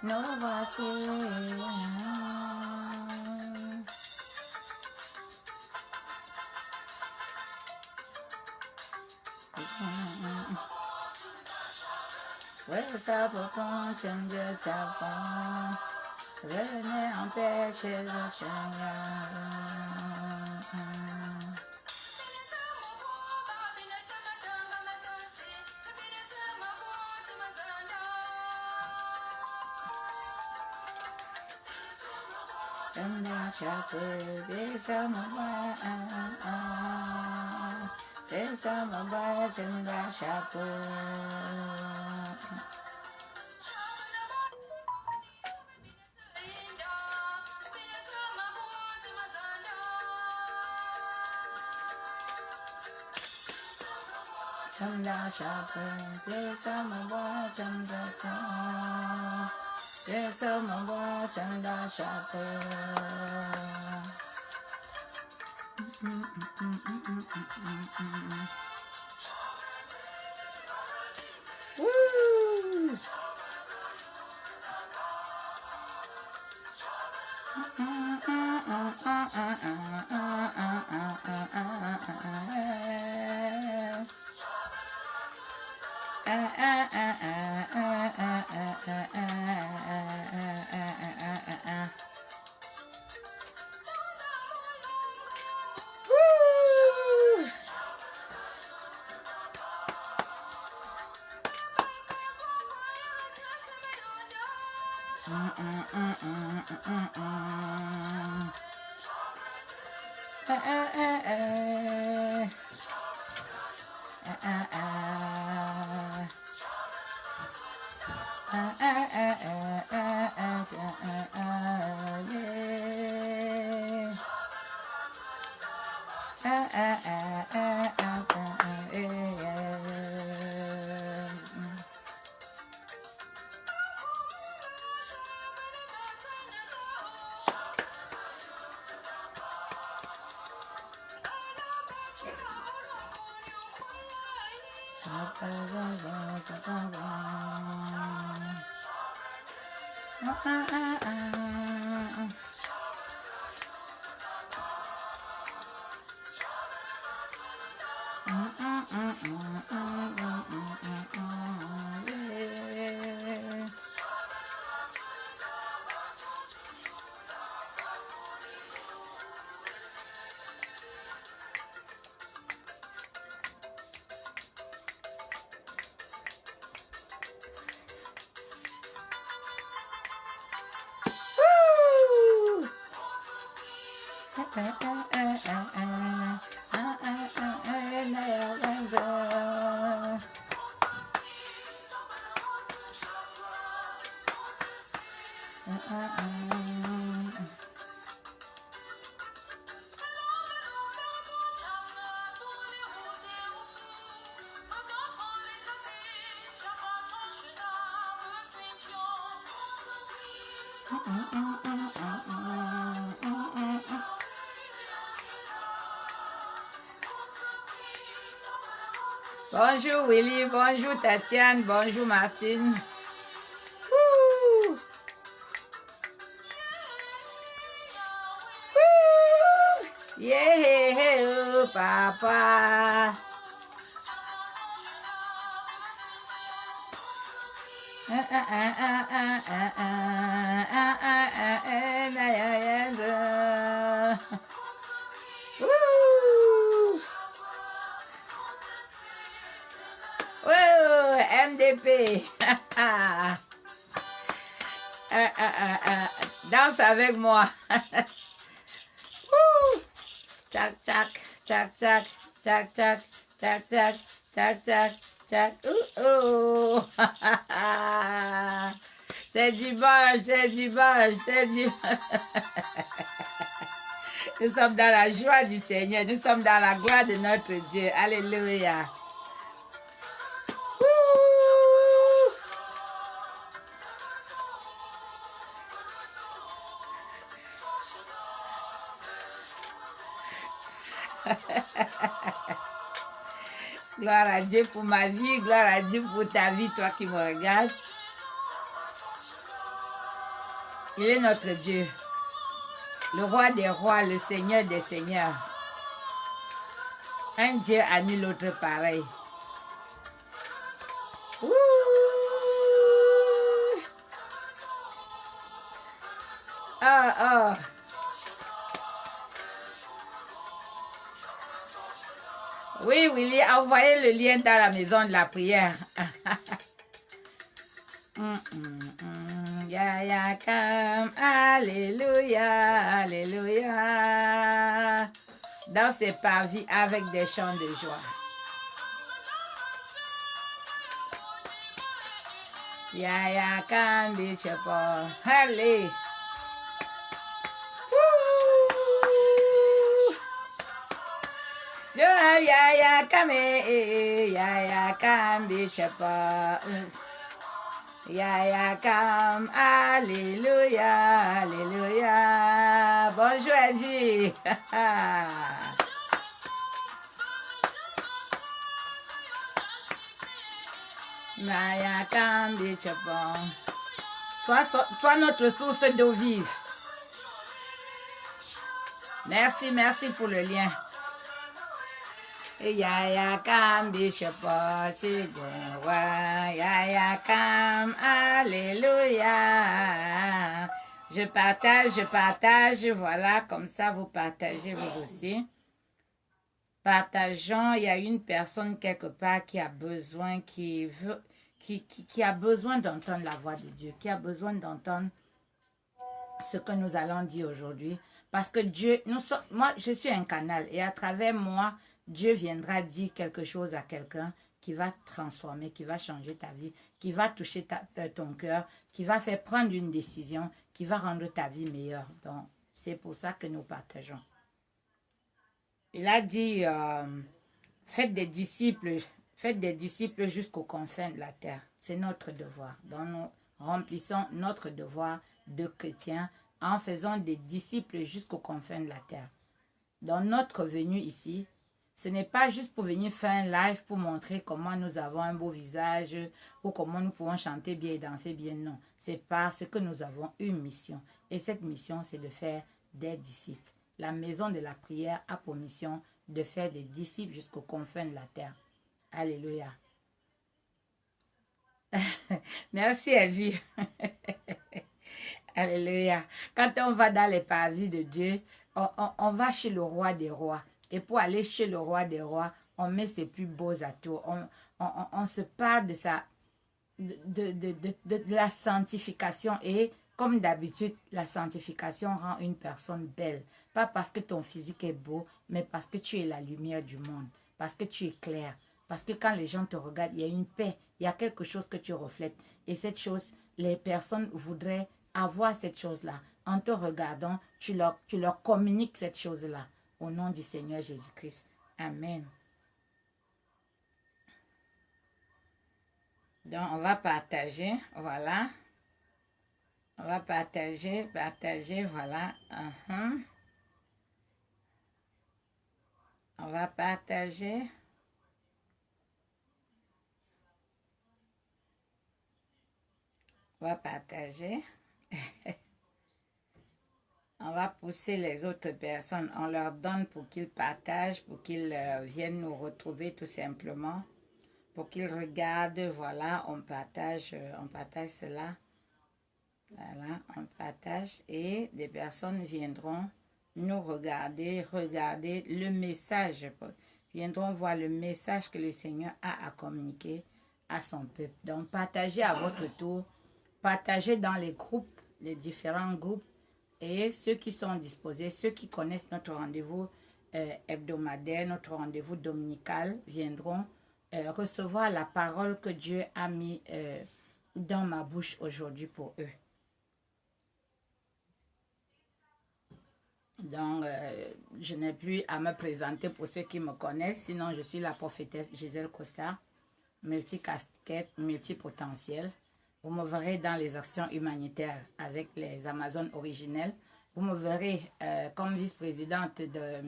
Nova ça pour qu'on change sa femme, venez empêcher le Seigneur. Chanda chakwe, besamaba, besamaba, chanda chakwe. Chanda chakwe, besamaba, chanda chakwe. Besamaba, chanda chakwe. Woo! Bonjour Willy, bonjour Tatiane, bonjour Martine. Woo! Woo! Yeah, oh, papa. Woo! Whoa, MDP. Danse avec moi. Woo! Tchac, tchac, tchac, tchac, tchac, tchac, tchac, tchac, tchac, tchac, tchac. Oh, c'est dimanche, c'est dimanche, c'est dimanche. Nous sommes dans la joie du Seigneur. Nous sommes dans la gloire de notre Dieu. Alléluia. Gloire à Dieu pour ma vie. Gloire à Dieu pour ta vie, toi qui me regardes. Il est notre Dieu. Le roi des rois, le Seigneur des seigneurs. Un Dieu à nul autre pareil. Ouh. Ah, ah. Oui, Willy, envoyez le lien dans la maison de la prière. Ya, come, alléluia, alléluia. Dans ses parvis avec des chants de joie. Ya, come, Bishop. Allez. Ya, come, Bishop. Ya, come, alléluia, alléluia. Bonjour, Asie. Ya, come, Bishop. Sois notre source d'eau vive. Merci, merci pour le lien. Ya, come, Bishop, c'est bon, ya, come, alléluia. Je partage, voilà, comme ça vous partagez vous aussi. Partageons, il y a une personne quelque part qui a besoin, qui a besoin d'entendre la voix de Dieu, qui a besoin d'entendre ce que nous allons dire aujourd'hui. Parce que Dieu, moi je suis un canal et à travers moi, Dieu viendra dire quelque chose à quelqu'un qui va transformer, qui va changer ta vie, qui va toucher ton cœur, qui va faire prendre une décision, qui va rendre ta vie meilleure. Donc, c'est pour ça que nous partageons. Il a dit, faites des disciples jusqu'aux confins de la terre. C'est notre devoir. Donc, nous remplissons notre devoir de chrétiens en faisant des disciples jusqu'aux confins de la terre. Dans notre venue ici, ce n'est pas juste pour venir faire un live pour montrer comment nous avons un beau visage ou comment nous pouvons chanter bien et danser bien, non. C'est parce que nous avons une mission. Et cette mission, c'est de faire des disciples. La maison de la prière a pour mission de faire des disciples jusqu'aux confins de la terre. Alléluia. Merci, Elvie. Alléluia. Quand on va dans les parvis de Dieu, on va chez le roi des rois. Et pour aller chez le roi des rois, on met ses plus beaux atouts. On se parle de la sanctification. Et comme d'habitude, la sanctification rend une personne belle. Pas parce que ton physique est beau, mais parce que tu es la lumière du monde. Parce que tu es clair. Parce que quand les gens te regardent, il y a une paix. Il y a quelque chose que tu reflètes. Et cette chose, les personnes voudraient avoir cette chose-là. En te regardant, tu leur communiques cette chose-là. Au nom du Seigneur Jésus-Christ. Amen. Donc, on va partager. Voilà. On va partager, voilà. On va partager. On va partager. On va pousser les autres personnes. On leur donne pour qu'ils partagent, pour qu'ils viennent nous retrouver tout simplement. Pour qu'ils regardent, voilà, on partage cela. Voilà, on partage et des personnes viendront nous regarder le message. Viendront voir le message que le Seigneur a à communiquer à son peuple. Donc, partagez à votre tour. Partagez dans les groupes, les différents groupes. Et ceux qui sont disposés, ceux qui connaissent notre rendez-vous, hebdomadaire, notre rendez-vous dominical viendront recevoir la parole que Dieu a mis dans ma bouche aujourd'hui pour eux. Donc, je n'ai plus à me présenter pour ceux qui me connaissent, sinon je suis la prophétesse Gisèle Costa, multicasquette, multipotentielle. Vous me verrez dans les actions humanitaires avec les Amazones originelles. Vous me verrez comme vice-présidente de...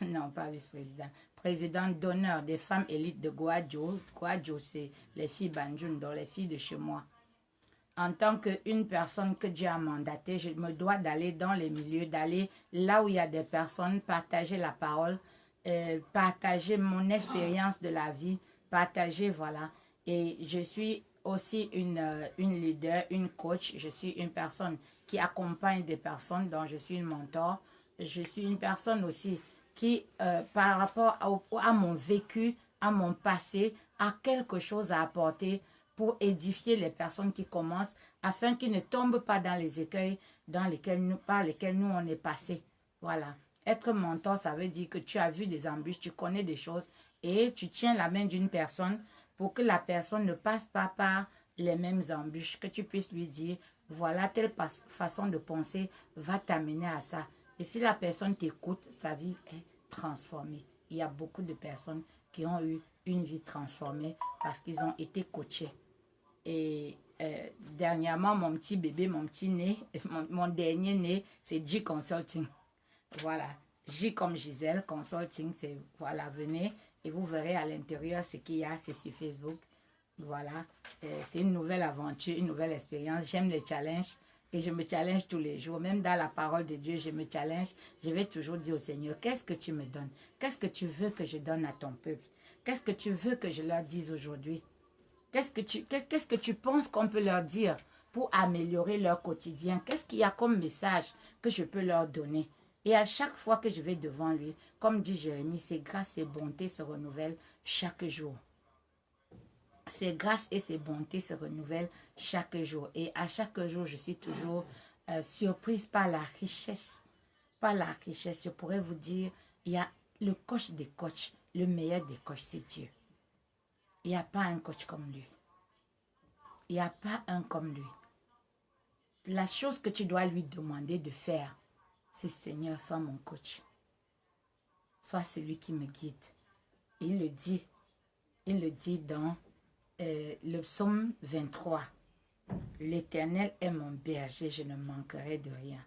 non, pas vice-présidente. Présidente d'honneur des femmes élites de Guadio. Guadio, c'est les filles Banjun, donc les filles de chez moi. En tant qu'une personne que Dieu a mandatée, je me dois d'aller dans les milieux, d'aller là où il y a des personnes, partager la parole, partager mon expérience de la vie, partager, voilà. Et je suis aussi une leader, une coach. Je suis une personne qui accompagne des personnes, dont je suis une mentor. Je suis une personne aussi qui, par rapport à mon vécu, à mon passé, a quelque chose à apporter pour édifier les personnes qui commencent, afin qu'ils ne tombent pas dans les écueils par lesquels nous on est passé. Voilà. Être mentor, ça veut dire que tu as vu des embûches, tu connais des choses et tu tiens la main d'une personne pour que la personne ne passe pas par les mêmes embûches, que tu puisses lui dire, voilà, telle façon de penser va t'amener à ça. Et si la personne t'écoute, sa vie est transformée. Il y a beaucoup de personnes qui ont eu une vie transformée parce qu'ils ont été coachés. Et dernièrement, mon petit bébé, mon petit né, mon dernier né, c'est J Consulting. Voilà, J comme Gisèle, Consulting, c'est, voilà, venez et vous verrez à l'intérieur ce qu'il y a, c'est sur Facebook. Voilà, c'est une nouvelle aventure, une nouvelle expérience. J'aime les challenges et je me challenge tous les jours. Même dans la parole de Dieu, je me challenge. Je vais toujours dire au Seigneur, qu'est-ce que tu me donnes? Qu'est-ce que tu veux que je donne à ton peuple? Qu'est-ce que tu veux que je leur dise aujourd'hui? Qu'est-ce que tu penses qu'on peut leur dire pour améliorer leur quotidien? Qu'est-ce qu'il y a comme message que je peux leur donner? Et à chaque fois que je vais devant lui, comme dit Jérémie, ses grâces et bontés se renouvellent chaque jour. Ses grâces et ses bontés se renouvellent chaque jour. Et à chaque jour, je suis toujours surprise par la richesse. Par la richesse, je pourrais vous dire, il y a le coach des coachs, le meilleur des coachs, c'est Dieu. Il n'y a pas un coach comme lui. Il n'y a pas un comme lui. La chose que tu dois lui demander de faire, c'est Seigneur, sois mon coach. Sois celui qui me guide. Il le dit dans le psaume 23. L'Éternel est mon berger, je ne manquerai de rien.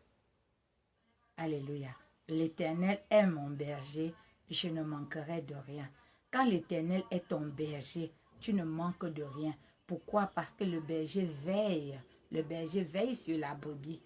Alléluia. L'Éternel est mon berger, je ne manquerai de rien. Quand l'Éternel est ton berger, tu ne manques de rien. Pourquoi? Parce que le berger veille. Le berger veille sur la brebis.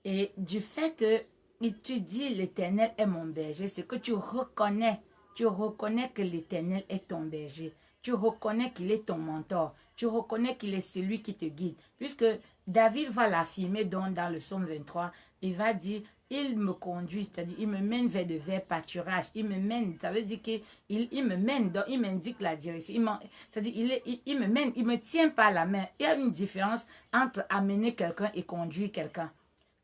Et du fait que tu dis l'Éternel est mon berger, c'est que tu reconnais que l'Éternel est ton berger. Tu reconnais qu'il est ton mentor. Tu reconnais qu'il est celui qui te guide. Puisque David va l'affirmer dans le psaume 23, il va dire, il me conduit, c'est-à-dire il me mène vers de verts pâturages. Il me mène, ça veut dire qu'il me mène, donc il m'indique la direction. C'est-à-dire il me mène, il me tient par la main. Il y a une différence entre amener quelqu'un et conduire quelqu'un.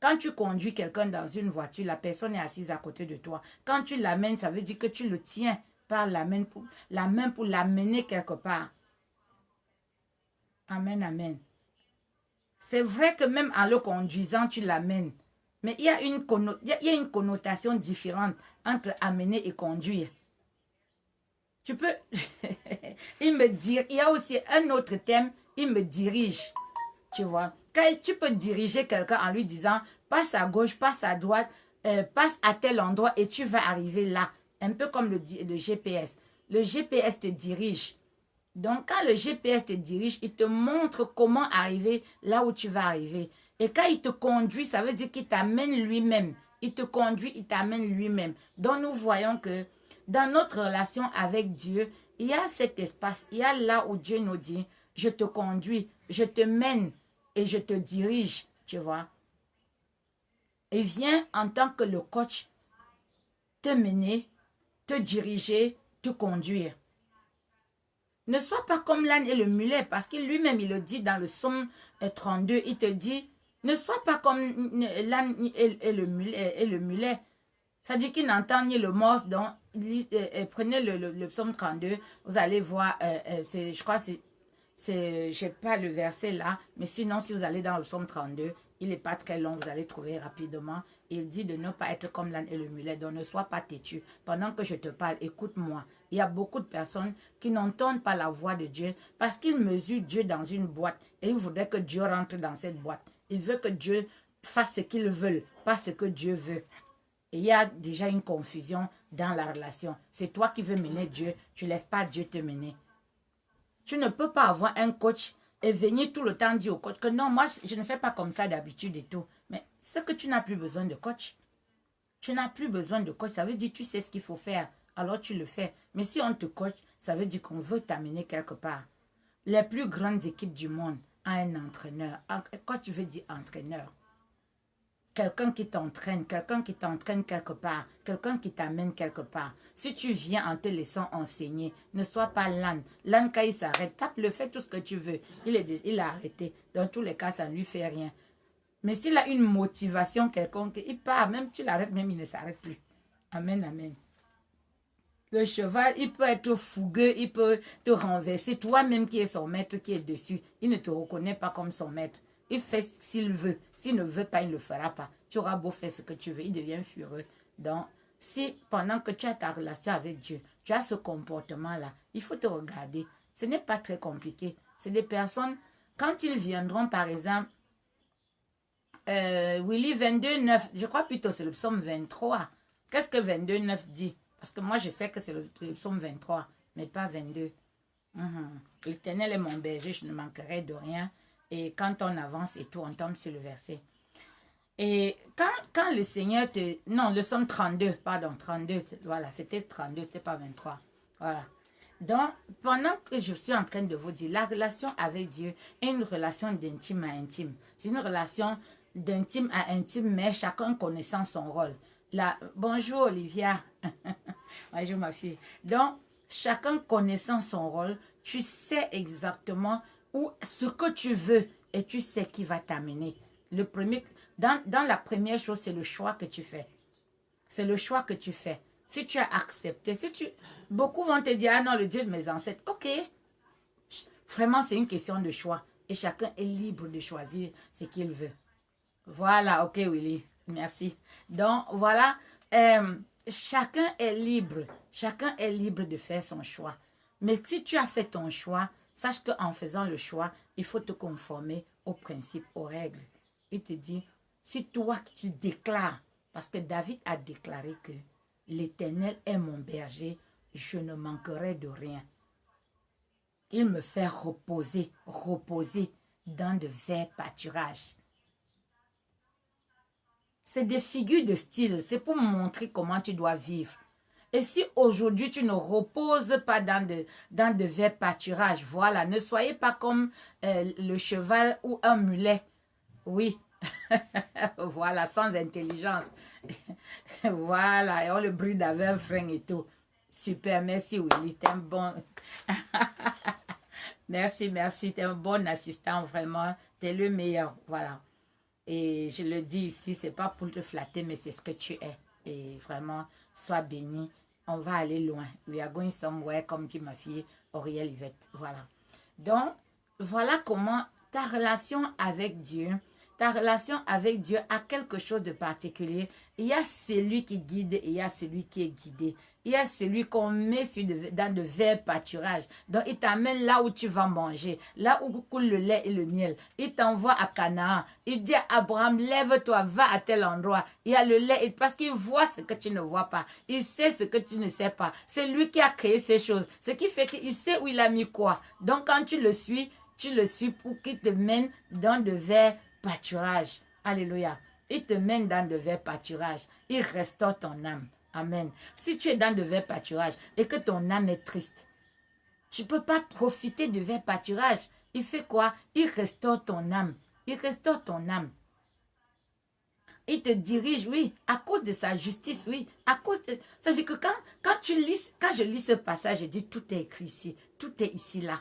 Quand tu conduis quelqu'un dans une voiture, la personne est assise à côté de toi. Quand tu l'amènes, ça veut dire que tu le tiens par la main pour l'amener quelque part. Amen, amen. C'est vrai que même en le conduisant, tu l'amènes. Mais il y a une connotation différente entre amener et conduire. Tu peux... il y a aussi un autre thème, il me dirige. Tu vois, tu peux diriger quelqu'un en lui disant, passe à gauche, passe à droite, passe à tel endroit et tu vas arriver là. Un peu comme le GPS. Le GPS te dirige. Donc, quand le GPS te dirige, il te montre comment arriver là où tu vas arriver. Et quand il te conduit, ça veut dire qu'il t'amène lui-même. Il te conduit, il t'amène lui-même. Donc, nous voyons que dans notre relation avec Dieu, il y a cet espace, il y a là où Dieu nous dit, je te conduis, je te mène et je te dirige, tu vois. Et viens en tant que le coach te mener, te diriger, te conduire. Ne sois pas comme l'âne et le mulet, parce que lui-même, il le dit dans le psaume 32, il te dit, ne sois pas comme l'âne et le mulet. Ça dit qu'il n'entend ni le morse, donc prenez le psaume 32, vous allez voir, je crois que je n'ai pas le verset là, mais sinon si vous allez dans le psaume 32, il n'est pas très long, vous allez trouver rapidement. Il dit de ne pas être comme l'âne et le mulet, donc ne sois pas têtu. Pendant que je te parle, écoute-moi. Il y a beaucoup de personnes qui n'entendent pas la voix de Dieu parce qu'ils mesurent Dieu dans une boîte et ils voudraient que Dieu rentre dans cette boîte. Ils veulent que Dieu fasse ce qu'ils veulent, pas ce que Dieu veut. Et il y a déjà une confusion dans la relation. C'est toi qui veux mener Dieu, tu ne laisses pas Dieu te mener. Tu ne peux pas avoir un coach et venir tout le temps dire au coach que non, moi, je ne fais pas comme ça d'habitude et tout. Mais c'est que tu n'as plus besoin de coach. Tu n'as plus besoin de coach. Ça veut dire que tu sais ce qu'il faut faire. Alors tu le fais. Mais si on te coach, ça veut dire qu'on veut t'amener quelque part. Les plus grandes équipes du monde ont un entraîneur. Quand tu veux dire entraîneur, quelqu'un qui t'entraîne quelque part, quelqu'un qui t'amène quelque part. Si tu viens en te laissant enseigner, ne sois pas l'âne. L'âne, quand il s'arrête, tape-le, fais tout ce que tu veux. Il a arrêté. Dans tous les cas, ça ne lui fait rien. Mais s'il a une motivation quelconque, il part, même tu l'arrêtes, même il ne s'arrête plus. Amen, amen. Le cheval, il peut être fougueux, il peut te renverser. Toi-même qui es son maître, qui est dessus, il ne te reconnaît pas comme son maître. Il fait s'il veut. S'il ne veut pas, il ne le fera pas. Tu auras beau faire ce que tu veux, il devient furieux. Donc, si pendant que tu as ta relation avec Dieu, tu as ce comportement-là, il faut te regarder. Ce n'est pas très compliqué. C'est des personnes, quand ils viendront, par exemple, Willy 22,9, je crois plutôt c'est le psaume 23. Qu'est-ce que 22,9 dit? Parce que moi, je sais que c'est le psaume 23, mais pas 22. L'Éternel est mon berger, je ne manquerai de rien. Et quand on avance et tout, on tombe sur le verset. Et quand le Seigneur te... Non, le psaume 32, pardon, 32, voilà, c'était 32, c'était pas 23. Voilà. Donc, pendant que je suis en train de vous dire, la relation avec Dieu est une relation d'intime à intime. C'est une relation d'intime à intime, mais chacun connaissant son rôle. Là, bonjour Olivia. Bonjour ma fille. Donc, chacun connaissant son rôle, tu sais exactement ce que tu veux et tu sais qui va t'amener. Dans la première chose, c'est le choix que tu fais. C'est le choix que tu fais. Si tu as accepté, beaucoup vont te dire, ah non, le Dieu de mes ancêtres, ok. Vraiment, c'est une question de choix. Et chacun est libre de choisir ce qu'il veut. Voilà, ok Willy, merci. Donc, voilà, chacun est libre. Chacun est libre de faire son choix. Mais si tu as fait ton choix, sache qu'en faisant le choix, il faut te conformer aux principes, aux règles. Il te dit, si toi tu déclares, parce que David a déclaré que l'Éternel est mon berger, je ne manquerai de rien. Il me fait reposer dans de verts pâturages. C'est des figures de style, c'est pour montrer comment tu dois vivre. Et si aujourd'hui tu ne reposes pas dans de verts pâturages, voilà, ne soyez pas comme le cheval ou un mulet. Oui, voilà, sans intelligence. Voilà, et on le bride avec un frein et tout. Super, merci Willy, t'es un bon... merci, t'es un bon assistant, vraiment. T'es le meilleur, voilà. Et je le dis ici, c'est pas pour te flatter, mais c'est ce que tu es. Et vraiment, sois béni. On va aller loin. We are going somewhere, comme dit ma fille Auriel Yvette. Voilà. Donc, voilà comment ta relation avec Dieu a quelque chose de particulier. Il y a celui qui guide et il y a celui qui est guidé. Il y a celui qu'on met dans de verts pâturages. Donc, il t'amène là où tu vas manger, là où coule le lait et le miel. Il t'envoie à Canaan. Il dit à Abraham, lève-toi, va à tel endroit. Il y a le lait, parce qu'il voit ce que tu ne vois pas. Il sait ce que tu ne sais pas. C'est lui qui a créé ces choses. Ce qui fait qu'il sait où il a mis quoi. Donc, quand tu le suis pour qu'il te mène dans de verts pâturages. Alléluia. Il te mène dans de verts pâturages. Il restaure ton âme. Amen. Si tu es dans de verts pâturages et que ton âme est triste, tu ne peux pas profiter de verts pâturages. Il fait quoi? Il restaure ton âme. Il restaure ton âme. Il te dirige, oui, à cause de sa justice, oui. À cause de... Ça veut dire que quand je lis ce passage, je dis tout est écrit ici. Tout est ici, là.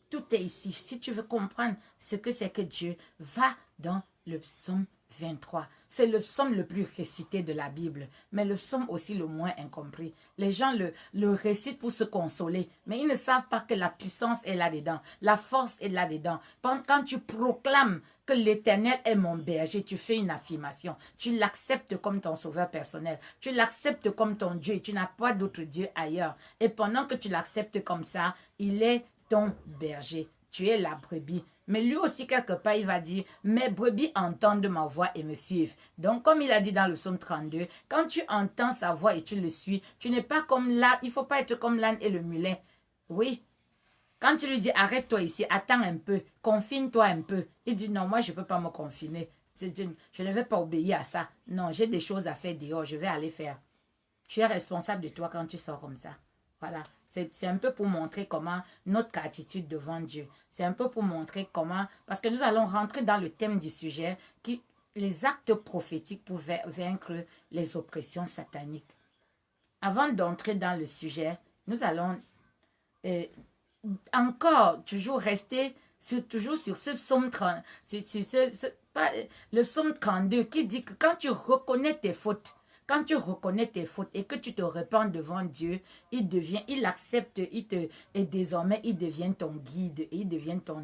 Tout est ici. Si tu veux comprendre ce que c'est que Dieu, va dans le psaume 23. C'est le psaume le plus récité de la Bible, mais le psaume aussi le moins incompris. Les gens le récitent pour se consoler, mais ils ne savent pas que la puissance est là-dedans, la force est là-dedans. Quand tu proclames que l'Éternel est mon berger, tu fais une affirmation. Tu l'acceptes comme ton sauveur personnel. Tu l'acceptes comme ton Dieu. Tu n'as pas d'autre Dieu ailleurs. Et pendant que tu l'acceptes comme ça, il est ton berger. Tu es la brebis. Mais lui aussi, quelque part, il va dire, mes brebis entendent ma voix et me suivent. Donc, comme il a dit dans le psaume 32, quand tu entends sa voix et tu le suis, tu n'es pas comme l'âne, il ne faut pas être comme l'âne et le mulet. Oui. Quand tu lui dis, arrête-toi ici, attends un peu, confine-toi un peu. Il dit, non, moi, je ne peux pas me confiner. Je ne vais pas obéir à ça. Non, j'ai des choses à faire dehors, je vais aller faire. Tu es responsable de toi quand tu sors comme ça. Voilà. C'est un peu pour montrer comment notre attitude devant Dieu. C'est un peu pour montrer comment, parce que nous allons rentrer dans le thème du sujet, les actes prophétiques pour vaincre les oppressions sataniques. Avant d'entrer dans le sujet, nous allons encore toujours rester toujours sur ce psaume 30, le psaume 32 qui dit que quand tu reconnais tes fautes, et que tu te repens devant Dieu, il accepte, et désormais il devient ton guide, il devient ton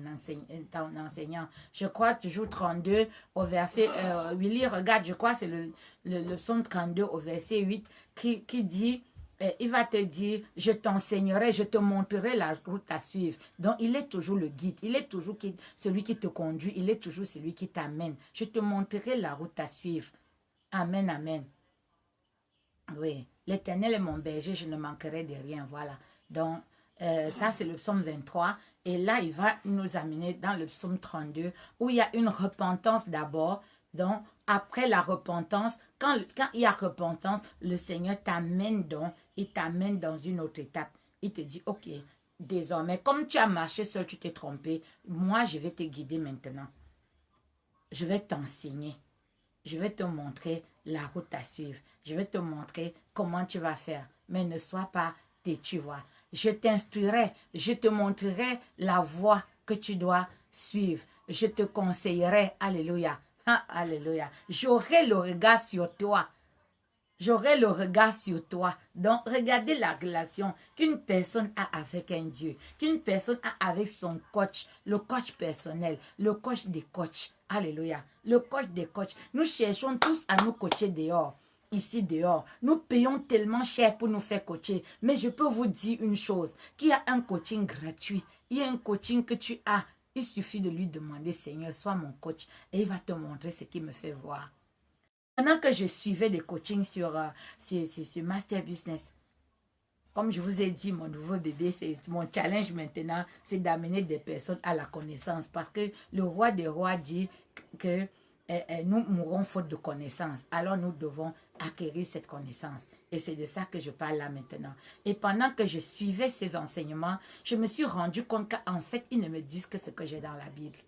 enseignant. Je crois toujours 32 au verset, Willy, regarde, je crois c'est le psaume 32 au verset 8 qui dit, il va te dire, je t'enseignerai, je te montrerai la route à suivre. Donc, il est toujours le guide, il est toujours celui qui te conduit, il est toujours celui qui t'amène. Je te montrerai la route à suivre. Amen, amen. Oui, l'Éternel est mon berger, je ne manquerai de rien, voilà. Donc, ça c'est le psaume 23. Et là, il va nous amener dans le psaume 32, où il y a une repentance d'abord. Donc, après la repentance, quand il y a repentance, le Seigneur t'amène donc, il t'amène dans une autre étape. Il te dit, ok, désormais, comme tu as marché seul, tu t'es trompé, moi, je vais te guider maintenant. Je vais t'enseigner. Je vais te montrer la route à suivre. Je vais te montrer comment tu vas faire. Mais ne sois pas têtu, vois. Je t'instruirai, je te montrerai la voie que tu dois suivre. Je te conseillerai, alléluia, alléluia. J'aurai le regard sur toi. J'aurai le regard sur toi. Donc, regardez la relation qu'une personne a avec un Dieu, qu'une personne a avec son coach, le coach personnel, le coach des coachs. Alléluia. Le coach des coachs. Nous cherchons tous à nous coacher dehors. Ici dehors. Nous payons tellement cher pour nous faire coacher. Mais je peux vous dire une chose, qu'il y a un coaching gratuit. Il y a un coaching que tu as. Il suffit de lui demander, Seigneur, sois mon coach. Et il va te montrer ce qu'il me fait voir. Pendant que je suivais des coachings sur Master Business, comme je vous ai dit, mon nouveau bébé, mon challenge maintenant, c'est d'amener des personnes à la connaissance. Parce que le roi des rois dit que nous mourrons faute de connaissance. Alors nous devons acquérir cette connaissance. Et c'est de ça que je parle là maintenant. Et pendant que je suivais ces enseignements, je me suis rendu compte qu'en fait, ils ne me disent que ce que j'ai dans la Bible.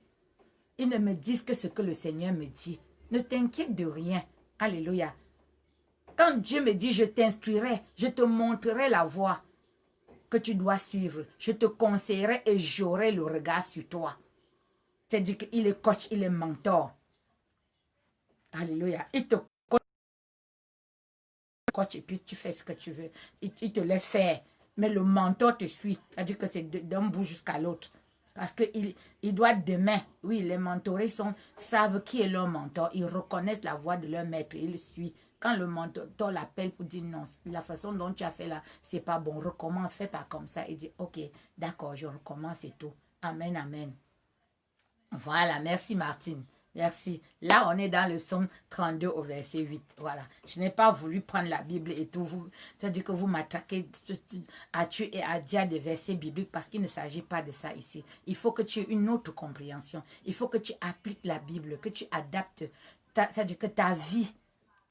Ils ne me disent que ce que le Seigneur me dit. Ne t'inquiète de rien. Alléluia. Quand Dieu me dit, je t'instruirai, je te montrerai la voie que tu dois suivre. Je te conseillerai et j'aurai le regard sur toi. C'est-à-dire qu'il est coach, il est mentor. Alléluia. Il te coach et puis tu fais ce que tu veux. Il te laisse faire. Mais le mentor te suit. C'est-à-dire que c'est d'un bout jusqu'à l'autre. Parce qu'il doit demain, oui, les mentorés savent qui est leur mentor. Ils reconnaissent la voix de leur maître. Ils le suivent. Quand le mentor l'appelle pour dire non, la façon dont tu as fait là, c'est pas bon, recommence, fais pas comme ça. Il dit, ok, d'accord, je recommence et tout. Amen, amen. Voilà, merci Martine. Merci. Là, on est dans le psaume 32 au verset 8. Voilà. Je n'ai pas voulu prendre la Bible et tout. C'est-à-dire que vous m'attaquez à tuer et à dire des versets bibliques parce qu'il ne s'agit pas de ça ici. Il faut que tu aies une autre compréhension. Il faut que tu appliques la Bible, que tu adaptes c'est-à-dire que ta vie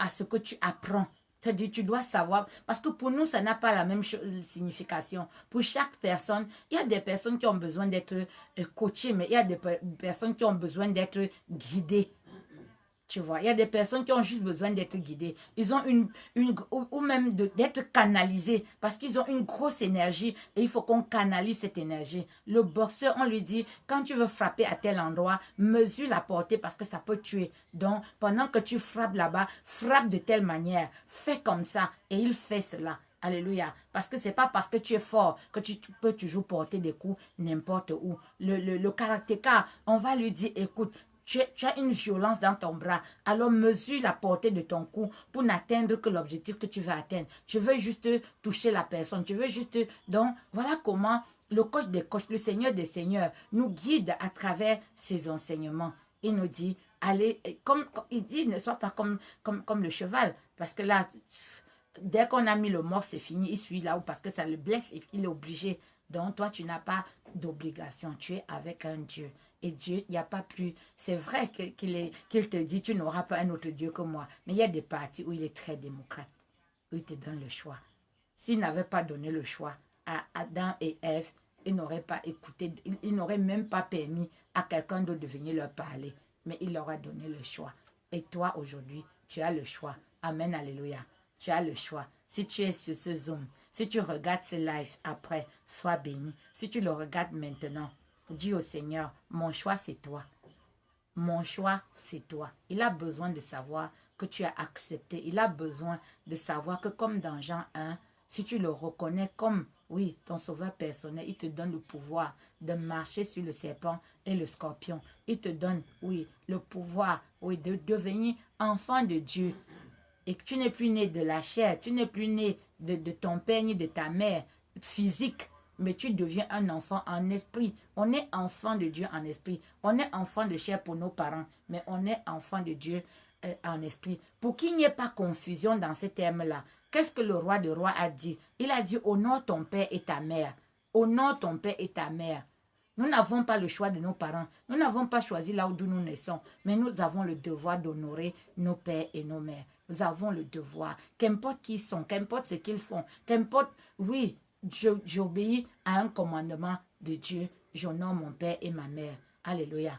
à ce que tu apprends. C'est-à-dire tu dois savoir, parce que pour nous, ça n'a pas la même signification. Pour chaque personne, il y a des personnes qui ont besoin d'être coachées, mais il y a des personnes qui ont besoin d'être guidées. Tu vois, il y a des personnes qui ont juste besoin d'être guidées. Ils ont ou même d'être canalisés parce qu'ils ont une grosse énergie et il faut qu'on canalise cette énergie. Le boxeur, on lui dit, quand tu veux frapper à tel endroit, mesure la portée parce que ça peut tuer. Donc, pendant que tu frappes là-bas, frappe de telle manière, fais comme ça et il fait cela. Alléluia. Parce que c'est pas parce que tu es fort que tu peux toujours porter des coups n'importe où. Le karatéka, on va lui dire, écoute, tu as une violence dans ton bras, alors mesure la portée de ton coup pour n'atteindre que l'objectif que tu veux atteindre. Tu veux juste toucher la personne, tu veux juste... Donc, voilà comment le coach des coachs, le Seigneur des seigneurs, nous guide à travers ses enseignements. Il nous dit, allez, comme il dit, ne sois pas comme le cheval, parce que là, dès qu'on a mis le mort, c'est fini, il suit là-haut parce que ça le blesse et il est obligé. Donc, toi, tu n'as pas d'obligation, tu es avec un Dieu. Et Dieu, il n'y a pas plus. C'est vrai qu'il te dit, tu n'auras pas un autre Dieu que moi. Mais il y a des parties où il est très démocrate, où il te donne le choix. S'il n'avait pas donné le choix à Adam et Ève, il n'aurait pas écouté, il n'aurait même pas permis à quelqu'un d'autre de venir leur parler. Mais il leur a donné le choix. Et toi, aujourd'hui, tu as le choix. Amen, alléluia. Tu as le choix. Si tu es sur ce Zoom, si tu regardes ce live après, sois béni. Si tu le regardes maintenant, dis au Seigneur, mon choix c'est toi. Mon choix c'est toi. Il a besoin de savoir que tu as accepté. Il a besoin de savoir que comme dans Jean 1, si tu le reconnais comme, oui, ton sauveur personnel, il te donne le pouvoir de marcher sur le serpent et le scorpion. Il te donne, oui, le pouvoir, oui, de devenir enfant de Dieu. Et que tu n'es plus né de la chair, tu n'es plus né de ton père ni de ta mère physique, mais tu deviens un enfant en esprit. On est enfant de Dieu en esprit. On est enfant de chair pour nos parents, mais on est enfant de Dieu en esprit. Pour qu'il n'y ait pas confusion dans ces termes-là, qu'est-ce que le roi des rois a dit? Il a dit, honore ton père et ta mère. Honore ton père et ta mère. Nous n'avons pas le choix de nos parents. Nous n'avons pas choisi là où nous naissons. Mais nous avons le devoir d'honorer nos pères et nos mères. Nous avons le devoir. Qu'importe qui ils sont, qu'importe ce qu'ils font, qu'importe, oui, j'obéis à un commandement de Dieu. J'honore mon père et ma mère. Alléluia.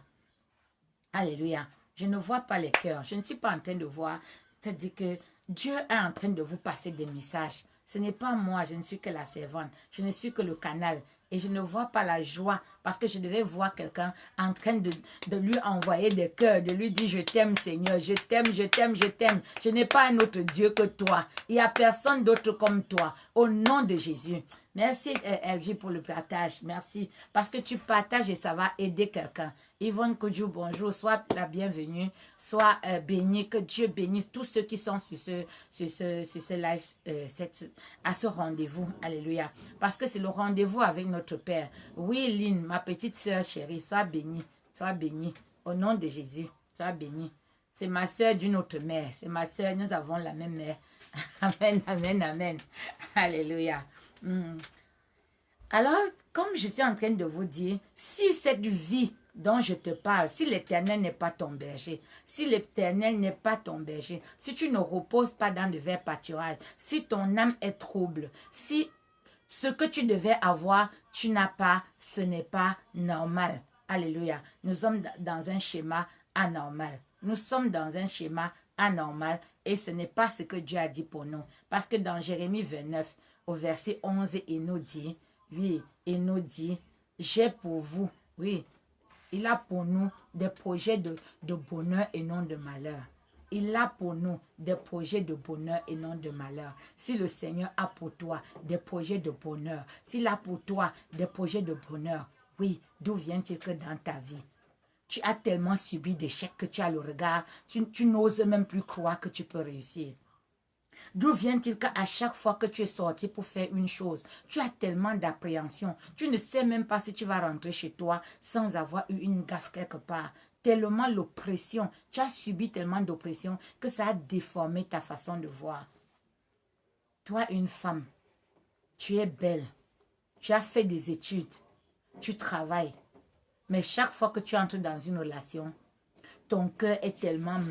Alléluia. Je ne vois pas les cœurs. Je ne suis pas en train de voir. C'est-à-dire que Dieu est en train de vous passer des messages. Ce n'est pas moi, je ne suis que la servante. Je ne suis que le canal. Et je ne vois pas la joie parce que je devais voir quelqu'un en train de lui envoyer des cœurs, de lui dire je t'aime Seigneur, je t'aime, je t'aime, je t'aime. Je n'ai pas un autre Dieu que toi. Il n'y a personne d'autre comme toi. Au nom de Jésus. Merci Elvie pour le partage. Merci. Parce que tu partages et ça va aider quelqu'un. Yvonne Kodjou, bonjour. Sois la bienvenue. Sois béni. Que Dieu bénisse tous ceux qui sont sur ce live, à ce rendez-vous. Alléluia. Parce que c'est le rendez-vous avec notre Père. Oui, Lynn, ma petite soeur chérie, sois bénie. Sois bénie. Au nom de Jésus, sois bénie. C'est ma soeur d'une autre mère. C'est ma soeur. Nous avons la même mère. Amen, amen, amen. Alléluia. Alors, comme je suis en train de vous dire, si cette vie dont je te parle, si l'Éternel n'est pas ton berger, si l'Éternel n'est pas ton berger, si tu ne reposes pas dans de verts pâturages, si ton âme est trouble, si ce que tu devais avoir, tu n'as pas, ce n'est pas normal. Alléluia. Nous sommes dans un schéma anormal. Nous sommes dans un schéma anormal et ce n'est pas ce que Dieu a dit pour nous. Parce que dans Jérémie 29, au verset 11, il nous dit, oui, il nous dit, j'ai pour vous, oui, il a pour nous des projets de bonheur et non de malheur. Il a pour nous des projets de bonheur et non de malheur. Si le Seigneur a pour toi des projets de bonheur, s'il a pour toi des projets de bonheur, oui, d'où vient-il que dans ta vie, tu as tellement subi d'échecs que tu as le regard, tu n'oses même plus croire que tu peux réussir. D'où vient-il qu'à chaque fois que tu es sorti pour faire une chose, tu as tellement d'appréhension, tu ne sais même pas si tu vas rentrer chez toi sans avoir eu une gaffe quelque part. Tellement l'oppression, tu as subi tellement d'oppression que ça a déformé ta façon de voir. Toi, une femme, tu es belle, tu as fait des études, tu travailles, mais chaque fois que tu entres dans une relation, ton cœur est tellement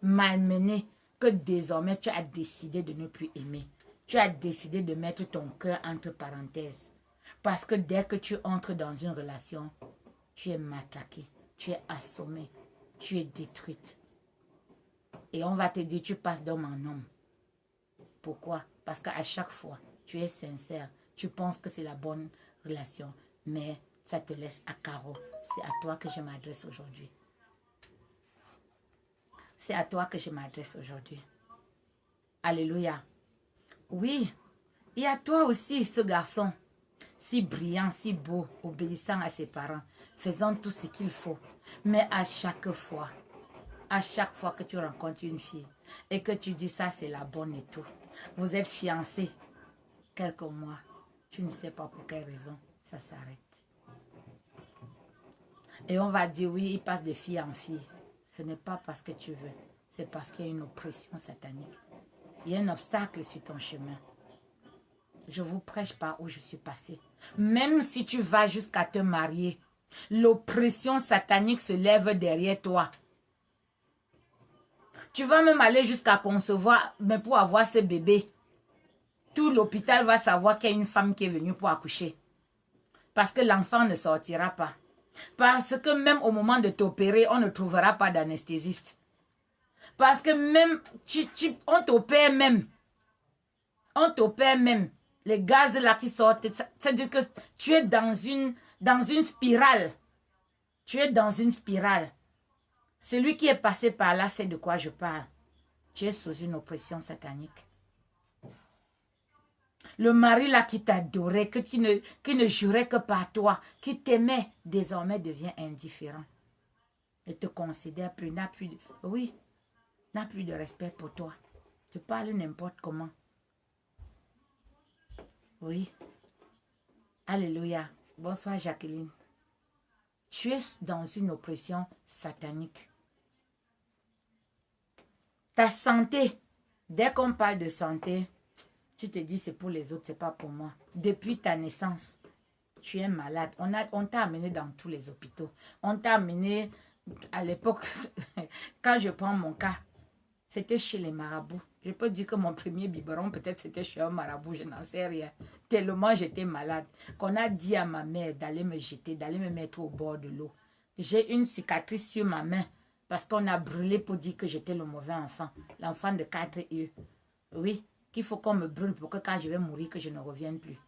malmené, que désormais tu as décidé de ne plus aimer. Tu as décidé de mettre ton cœur entre parenthèses. Parce que dès que tu entres dans une relation, tu es matraqué, tu es assommé, tu es détruite. Et on va te dire, tu passes d'homme en homme. Pourquoi? Parce qu'à chaque fois, tu es sincère. Tu penses que c'est la bonne relation. Mais ça te laisse à carreau. C'est à toi que je m'adresse aujourd'hui. C'est à toi que je m'adresse aujourd'hui. Alléluia. Oui, et à toi aussi, ce garçon, si brillant, si beau, obéissant à ses parents, faisant tout ce qu'il faut. Mais à chaque fois que tu rencontres une fille et que tu dis ça, c'est la bonne et tout, vous êtes fiancés quelques mois, tu ne sais pas pour quelle raison, ça s'arrête. Et on va dire, oui, il passe de fille en fille. Ce n'est pas parce que tu veux, c'est parce qu'il y a une oppression satanique. Il y a un obstacle sur ton chemin. Je vous prêche par où je suis passée. Même si tu vas jusqu'à te marier, l'oppression satanique se lève derrière toi. Tu vas même aller jusqu'à concevoir, mais pour avoir ce bébé, tout l'hôpital va savoir qu'il y a une femme qui est venue pour accoucher. Parce que l'enfant ne sortira pas. Parce que même au moment de t'opérer, on ne trouvera pas d'anesthésiste. Parce que même, on t'opère même. On t'opère même. Les gaz là qui sortent, c'est-à-dire que tu es dans une spirale. Tu es dans une spirale. Celui qui est passé par là sait de quoi je parle. Tu es sous une oppression satanique. Le mari là qui t'adorait, qui ne jurait que par toi, qui t'aimait, désormais devient indifférent. Ne te considère plus, n'a plus de respect pour toi. Tu parles n'importe comment. Oui. Alléluia. Bonsoir Jacqueline. Tu es dans une oppression satanique. Ta santé, dès qu'on parle de santé, tu te dis c'est pour les autres, c'est pas pour moi. Depuis ta naissance, tu es malade. On t'a amené dans tous les hôpitaux. On t'a amené à l'époque, quand je prends mon cas, c'était chez les marabouts. Je peux dire que mon premier biberon, peut-être c'était chez un marabout, je n'en sais rien. Tellement j'étais malade qu'on a dit à ma mère d'aller me jeter, d'aller me mettre au bord de l'eau. J'ai une cicatrice sur ma main parce qu'on a brûlé pour dire que j'étais le mauvais enfant. L'enfant de 4 yeux. Oui, qu'il faut qu'on me brûle pour que quand je vais mourir, que je ne revienne plus.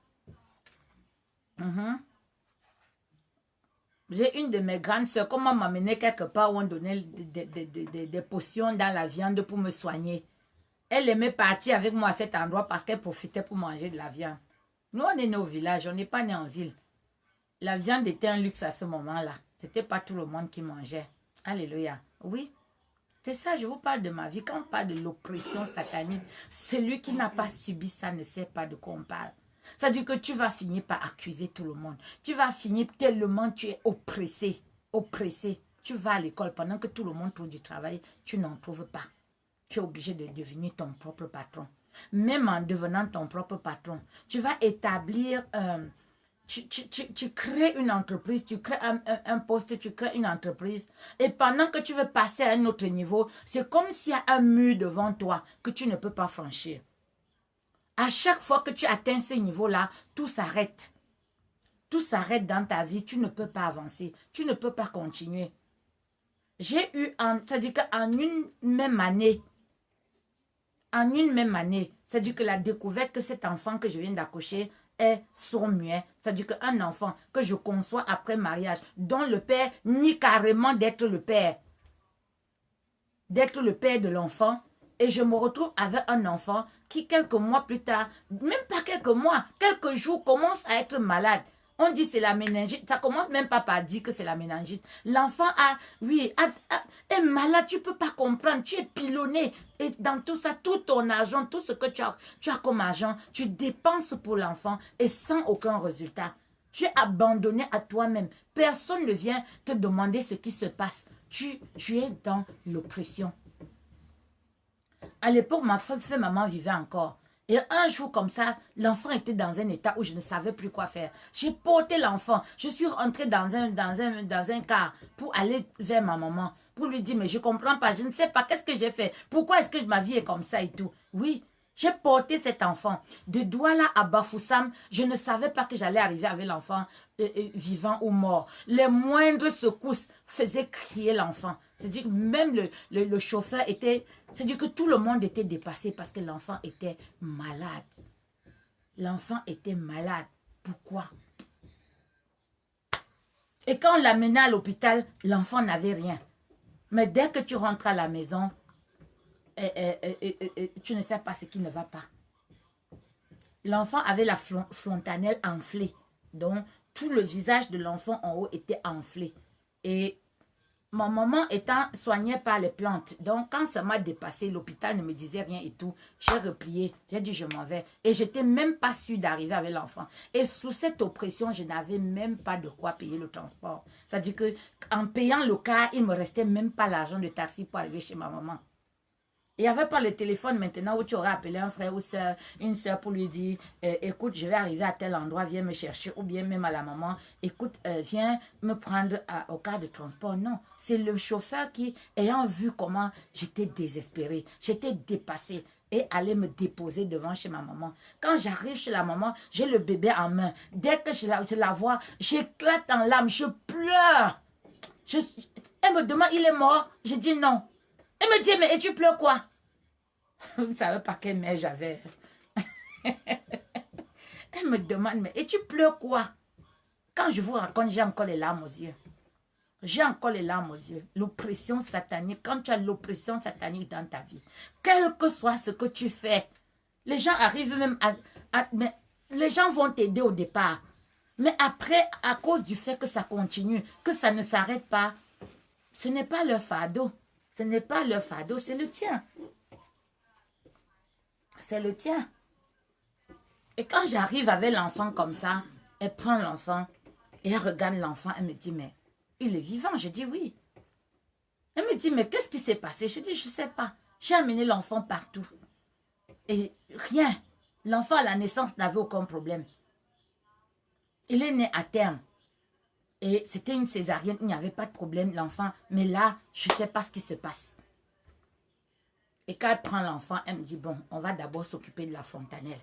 J'ai une de mes grandes soeurs, comment m'amener quelque part où on donnait des potions dans la viande pour me soigner. Elle aimait partir avec moi à cet endroit parce qu'elle profitait pour manger de la viande. Nous, on est né au village, on n'est pas né en ville. La viande était un luxe à ce moment-là. Ce n'était pas tout le monde qui mangeait. Alléluia. Oui, c'est ça, je vous parle de ma vie. Quand on parle de l'oppression satanique, celui qui n'a pas subi ça ne sait pas de quoi on parle. Ça veut dire que tu vas finir par accuser tout le monde. Tu vas finir tellement tu es oppressé. Oppressé. Tu vas à l'école pendant que tout le monde trouve du travail. Tu n'en trouves pas. Tu es obligé de devenir ton propre patron. Même en devenant ton propre patron, tu vas établir... Tu crées une entreprise, tu crées un poste, tu crées une entreprise. Et pendant que tu veux passer à un autre niveau, c'est comme s'il y a un mur devant toi que tu ne peux pas franchir. À chaque fois que tu atteins ce niveau-là, tout s'arrête. Tout s'arrête dans ta vie. Tu ne peux pas avancer. Tu ne peux pas continuer. J'ai eu, c'est-à-dire qu'en une même année, c'est-à-dire que la découverte que cet enfant que je viens d'accoucher est sourd-muet, c'est-à-dire qu'un enfant que je conçois après mariage, dont le père nie carrément d'être le père de l'enfant, et je me retrouve avec un enfant qui quelques mois plus tard, même pas quelques mois, quelques jours, commence à être malade. On dit c'est la méningite. Ça commence même pas par dire que c'est la méningite. L'enfant est malade. Tu ne peux pas comprendre. Tu es pilonné. Et dans tout ça, tout ton argent, tout ce que tu as comme argent, tu dépenses pour l'enfant et sans aucun résultat. Tu es abandonné à toi-même. Personne ne vient te demander ce qui se passe. Tu es dans l'oppression. À l'époque, ma maman vivait encore. Et un jour comme ça, l'enfant était dans un état où je ne savais plus quoi faire. J'ai porté l'enfant. Je suis rentrée dans un car pour aller vers ma maman. Pour lui dire, mais je ne comprends pas, je ne sais pas, qu'est-ce que j'ai fait? Pourquoi est-ce que ma vie est comme ça et tout? Oui, J'ai porté cet enfant de Douala à Bafoussam. Je ne savais pas que j'allais arriver avec l'enfant vivant ou mort. Les moindres secousses faisaient crier l'enfant. C'est-à-dire que même le chauffeur était... C'est-à-dire que tout le monde était dépassé parce que l'enfant était malade. L'enfant était malade. Pourquoi? Et quand on l'amenait à l'hôpital, l'enfant n'avait rien. Mais dès que tu rentres à la maison, tu ne sais pas ce qui ne va pas. L'enfant avait la fontanelle enflée. Donc, tout le visage de l'enfant en haut était enflé. Et ma maman étant soignée par les plantes, donc quand ça m'a dépassé, l'hôpital ne me disait rien et tout, j'ai replié, j'ai dit je m'en vais. Et je n'étais même pas sûre d'arriver avec l'enfant. Et sous cette oppression, je n'avais même pas de quoi payer le transport. C'est-à-dire qu'en payant le car, il ne me restait même pas l'argent de taxi pour arriver chez ma maman. Il n'y avait pas le téléphone maintenant où tu aurais appelé un frère ou soeur, une soeur pour lui dire, écoute, je vais arriver à tel endroit, viens me chercher, ou bien même à la maman, écoute, viens me prendre au cas de transport. Non, c'est le chauffeur qui, ayant vu comment j'étais désespérée, j'étais dépassée, et allait me déposer devant chez ma maman. Quand j'arrive chez la maman, j'ai le bébé en main. Dès que je la vois, j'éclate en larmes, je pleure. Elle me demande, il est mort? Je dis non. Elle me dit, mais et tu pleures quoi? Vous ne savez pas quelle mère j'avais. Elle me demande, mais et tu pleures quoi? Quand je vous raconte, j'ai encore les larmes aux yeux. J'ai encore les larmes aux yeux. L'oppression satanique, quand tu as l'oppression satanique dans ta vie, quel que soit ce que tu fais, les gens arrivent même mais les gens vont t'aider au départ. Mais après, à cause du fait que ça continue, que ça ne s'arrête pas, ce n'est pas leur fardeau. Ce n'est pas leur fardeau, c'est le tien. C'est le tien. Et quand j'arrive avec l'enfant comme ça, elle prend l'enfant et elle regarde l'enfant. Elle me dit, mais il est vivant. Je dis oui. Elle me dit, mais qu'est-ce qui s'est passé? Je dis, je ne sais pas. J'ai amené l'enfant partout. Et rien. L'enfant à la naissance n'avait aucun problème. Il est né à terme. Et c'était une césarienne. Il n'y avait pas de problème, l'enfant. Mais là, je ne sais pas ce qui se passe. Et quand elle prend l'enfant, elle me dit, bon, on va d'abord s'occuper de la fontanelle.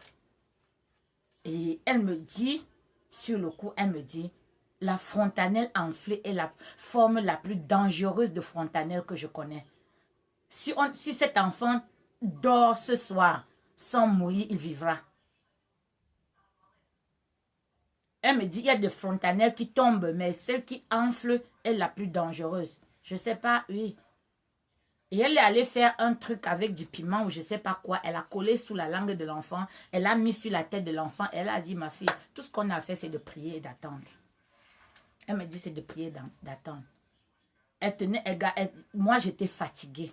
Et elle me dit, sur le coup, elle me dit, la fontanelle enflée est la forme la plus dangereuse de fontanelle que je connais. Si cet enfant dort ce soir sans mourir, il vivra. Elle me dit, il y a des fontanelles qui tombent, mais celle qui enfle est la plus dangereuse. Je ne sais pas, oui. Et elle est allée faire un truc avec du piment ou je ne sais pas quoi. Elle a collé sous la langue de l'enfant. Elle a mis sur la tête de l'enfant. Elle a dit, ma fille, tout ce qu'on a fait, c'est de prier et d'attendre. Elle me dit, c'est de prier et d'attendre. Elle tenait, moi, j'étais fatiguée.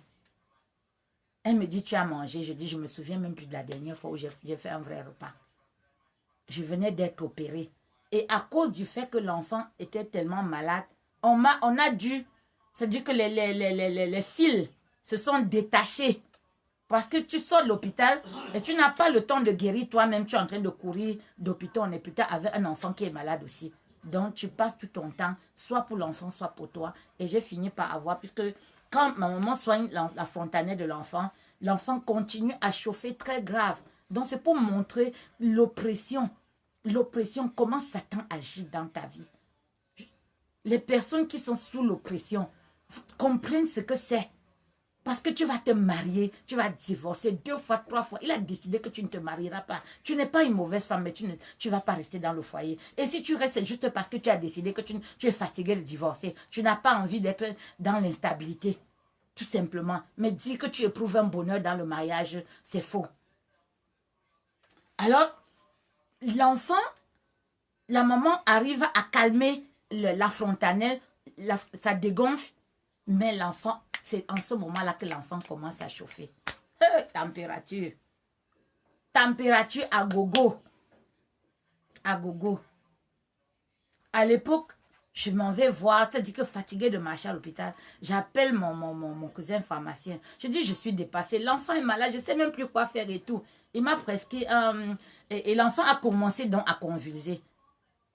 Elle me dit, tu as mangé. Je dis, je me souviens même plus de la dernière fois où j'ai fait un vrai repas. Je venais d'être opérée. Et à cause du fait que l'enfant était tellement malade, on a dû, c'est-à-dire que les fils se sont détachés. Parce que tu sors de l'hôpital et tu n'as pas le temps de guérir toi-même. Tu es en train de courir d'hôpital en hôpital avec un enfant qui est malade aussi. Donc, tu passes tout ton temps, soit pour l'enfant, soit pour toi. Et j'ai fini par avoir, puisque quand ma maman soigne la fontanelle de l'enfant, l'enfant continue à chauffer très grave. Donc, c'est pour montrer l'oppression. L'oppression, comment Satan agit dans ta vie. Les personnes qui sont sous l'oppression comprennent ce que c'est. Parce que tu vas te marier, tu vas divorcer 2 fois, 3 fois. Il a décidé que tu ne te marieras pas. Tu n'es pas une mauvaise femme, mais tu ne vas pas rester dans le foyer. Et si tu restes, c'est juste parce que tu as décidé que tu es fatigué de divorcer. Tu n'as pas envie d'être dans l'instabilité. Tout simplement. Mais dire que tu éprouves un bonheur dans le mariage, c'est faux. Alors, l'enfant, la maman arrive à calmer la fontanelle, ça dégonfle. Mais l'enfant, c'est en ce moment-là que l'enfant commence à chauffer. Température. Température à gogo. À gogo. À l'époque, je m'en vais voir, c'est-à-dire que fatiguée de marcher à l'hôpital, j'appelle mon cousin pharmacien. Je dis, je suis dépassée. L'enfant est malade, je ne sais même plus quoi faire et tout. Il m'a prescrit et l'enfant a commencé donc à convulser.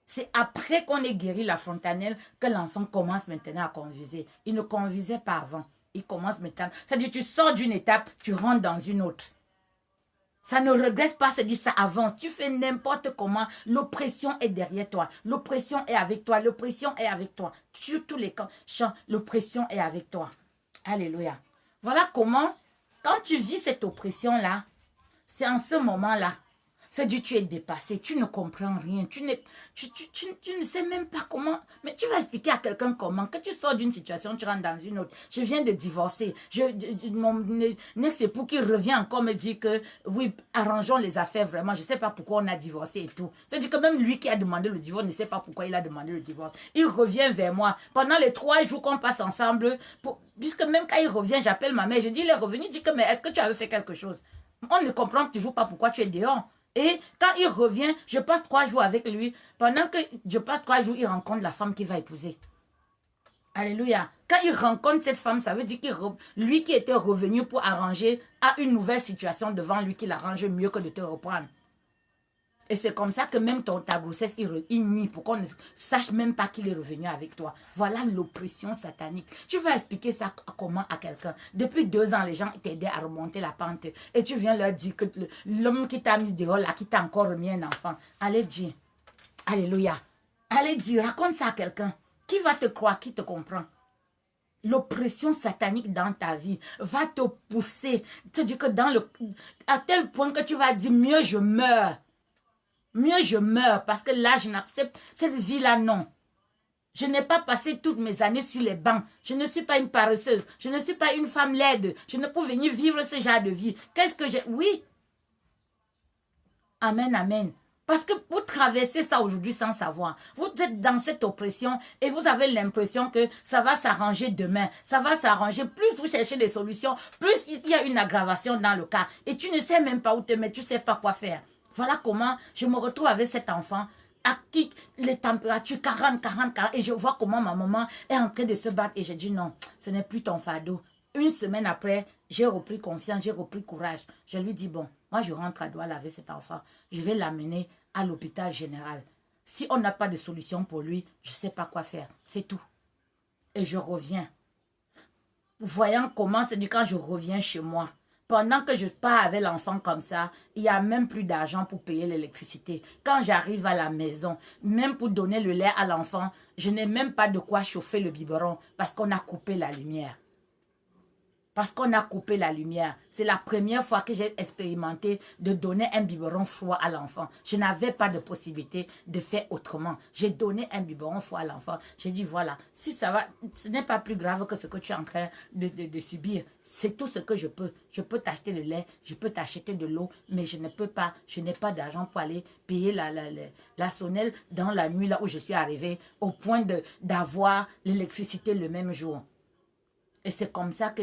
C'est après qu'on ait guéri la fontanelle que l'enfant commence maintenant à convulser. Il ne convulsait pas avant. Il commence maintenant. C'est-à-dire tu sors d'une étape, tu rentres dans une autre. Ça ne regrette pas, c'est dit ça avance. Tu fais n'importe comment, l'oppression est derrière toi. L'oppression est avec toi. L'oppression est avec toi. Sur tous les champs, l'oppression est avec toi. Alléluia. Voilà comment, quand tu vis cette oppression-là, c'est en ce moment-là. C'est dit, tu es dépassé, tu ne comprends rien, tu ne sais même pas comment. Mais tu vas expliquer à quelqu'un comment. Quand tu sors d'une situation, tu rentres dans une autre. Je viens de divorcer. Mon ex-époux qui revient encore me dit que, oui, arrangeons les affaires vraiment. Je ne sais pas pourquoi on a divorcé et tout. C'est-à-dire que même lui qui a demandé le divorce ne sait pas pourquoi il a demandé le divorce. Il revient vers moi. Pendant les 3 jours qu'on passe ensemble, puisque même quand il revient, j'appelle ma mère. Je dis, il est revenu, il dit que, mais est-ce que tu avais fait quelque chose? On ne comprend toujours pas pourquoi tu es dehors. Et quand il revient, je passe 3 jours avec lui. Pendant que je passe 3 jours, il rencontre la femme qu'il va épouser. Alléluia. Quand il rencontre cette femme, ça veut dire que lui qui était revenu pour arranger a une nouvelle situation devant lui qu'il arrange mieux que de te reprendre. Et c'est comme ça que même ta grossesse, il nie pour qu'on ne sache même pas qu'il est revenu avec toi. Voilà l'oppression satanique. Tu vas expliquer ça comment à quelqu'un? Depuis 2 ans, les gens t'aidaient à remonter la pente. Et tu viens leur dire que l'homme qui t'a mis dehors là, qui t'a encore remis un enfant. Allez dire. Alléluia. Allez dire, raconte ça à quelqu'un. Qui va te croire, qui te comprend? L'oppression satanique dans ta vie va te pousser. Tu dis que à tel point que tu vas dire, mieux je meurs. Mieux je meurs parce que là, je n'accepte cette vie-là, non. Je n'ai pas passé toutes mes années sur les bancs. Je ne suis pas une paresseuse. Je ne suis pas une femme laide. Je ne peux venir vivre ce genre de vie. Qu'est-ce que j'ai? Oui. Amen, amen. Parce que vous traversez ça aujourd'hui sans savoir. Vous êtes dans cette oppression et vous avez l'impression que ça va s'arranger demain. Ça va s'arranger. Plus vous cherchez des solutions, plus il y a une aggravation dans le cas. Et tu ne sais même pas où te mettre. Tu ne sais pas quoi faire. Voilà comment je me retrouve avec cet enfant à qui les températures 40, et je vois comment ma maman est en train de se battre et je dis non, ce n'est plus ton fardeau. Une semaine après, j'ai repris confiance, j'ai repris courage. Je lui dis bon, moi je rentre à Douala avec cet enfant, je vais l'amener à l'hôpital général. Si on n'a pas de solution pour lui, je ne sais pas quoi faire, c'est tout. Et je reviens. Voyant comment c'est dit quand je reviens chez moi. Pendant que je pars avec l'enfant comme ça, il n'y a même plus d'argent pour payer l'électricité. Quand j'arrive à la maison, même pour donner le lait à l'enfant, je n'ai même pas de quoi chauffer le biberon parce qu'on a coupé la lumière. Parce qu'on a coupé la lumière. C'est la première fois que j'ai expérimenté de donner un biberon froid à l'enfant. Je n'avais pas de possibilité de faire autrement. J'ai donné un biberon froid à l'enfant. J'ai dit voilà, si ça va, ce n'est pas plus grave que ce que tu es en train de subir. C'est tout ce que je peux. Je peux t'acheter le lait, je peux t'acheter de l'eau, mais je ne peux pas, je n'ai pas d'argent pour aller payer la sonnelle dans la nuit là où je suis arrivée, au point d'avoir l'électricité le même jour. Et c'est comme ça que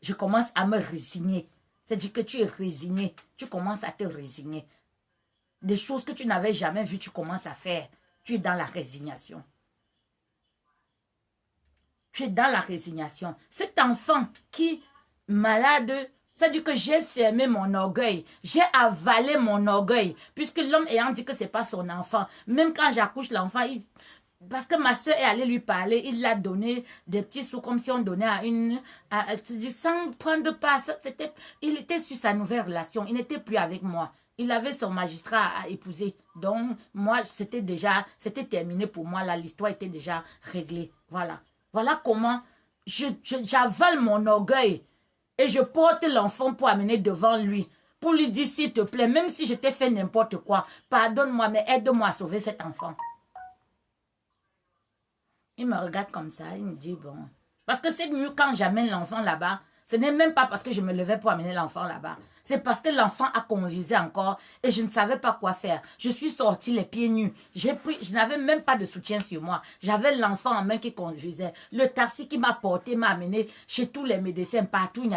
je commence à me résigner. C'est-à-dire que tu es résigné. Tu commences à te résigner. Des choses que tu n'avais jamais vues, tu commences à faire. Tu es dans la résignation. Tu es dans la résignation. Cet enfant qui, malade, c'est-à-dire que j'ai fermé mon orgueil. J'ai avalé mon orgueil. Puisque l'homme ayant dit que ce n'est pas son enfant. Même quand j'accouche l'enfant, parce que ma soeur est allée lui parler, il l'a donné des petits sous comme si on donnait à une... sans prendre pas. Il était sur sa nouvelle relation. Il n'était plus avec moi. Il avait son magistrat à épouser. Donc, moi, c'était terminé pour moi. Là, l'histoire était déjà réglée. Voilà. Voilà comment j'avale mon orgueil et je porte l'enfant pour amener devant lui. Pour lui dire, s'il te plaît, même si je t'ai fait n'importe quoi, pardonne-moi, mais aide-moi à sauver cet enfant. Il me regarde comme ça, il me dit, bon. Parce que c'est mieux quand j'amène l'enfant là-bas. Ce n'est même pas parce que je me levais pour amener l'enfant là-bas. C'est parce que l'enfant a convulsé encore et je ne savais pas quoi faire. Je suis sortie les pieds nus. Je n'avais même pas de soutien sur moi. J'avais l'enfant en main qui convulsait. Le taxi qui m'a porté m'a amené chez tous les médecins. Partout, il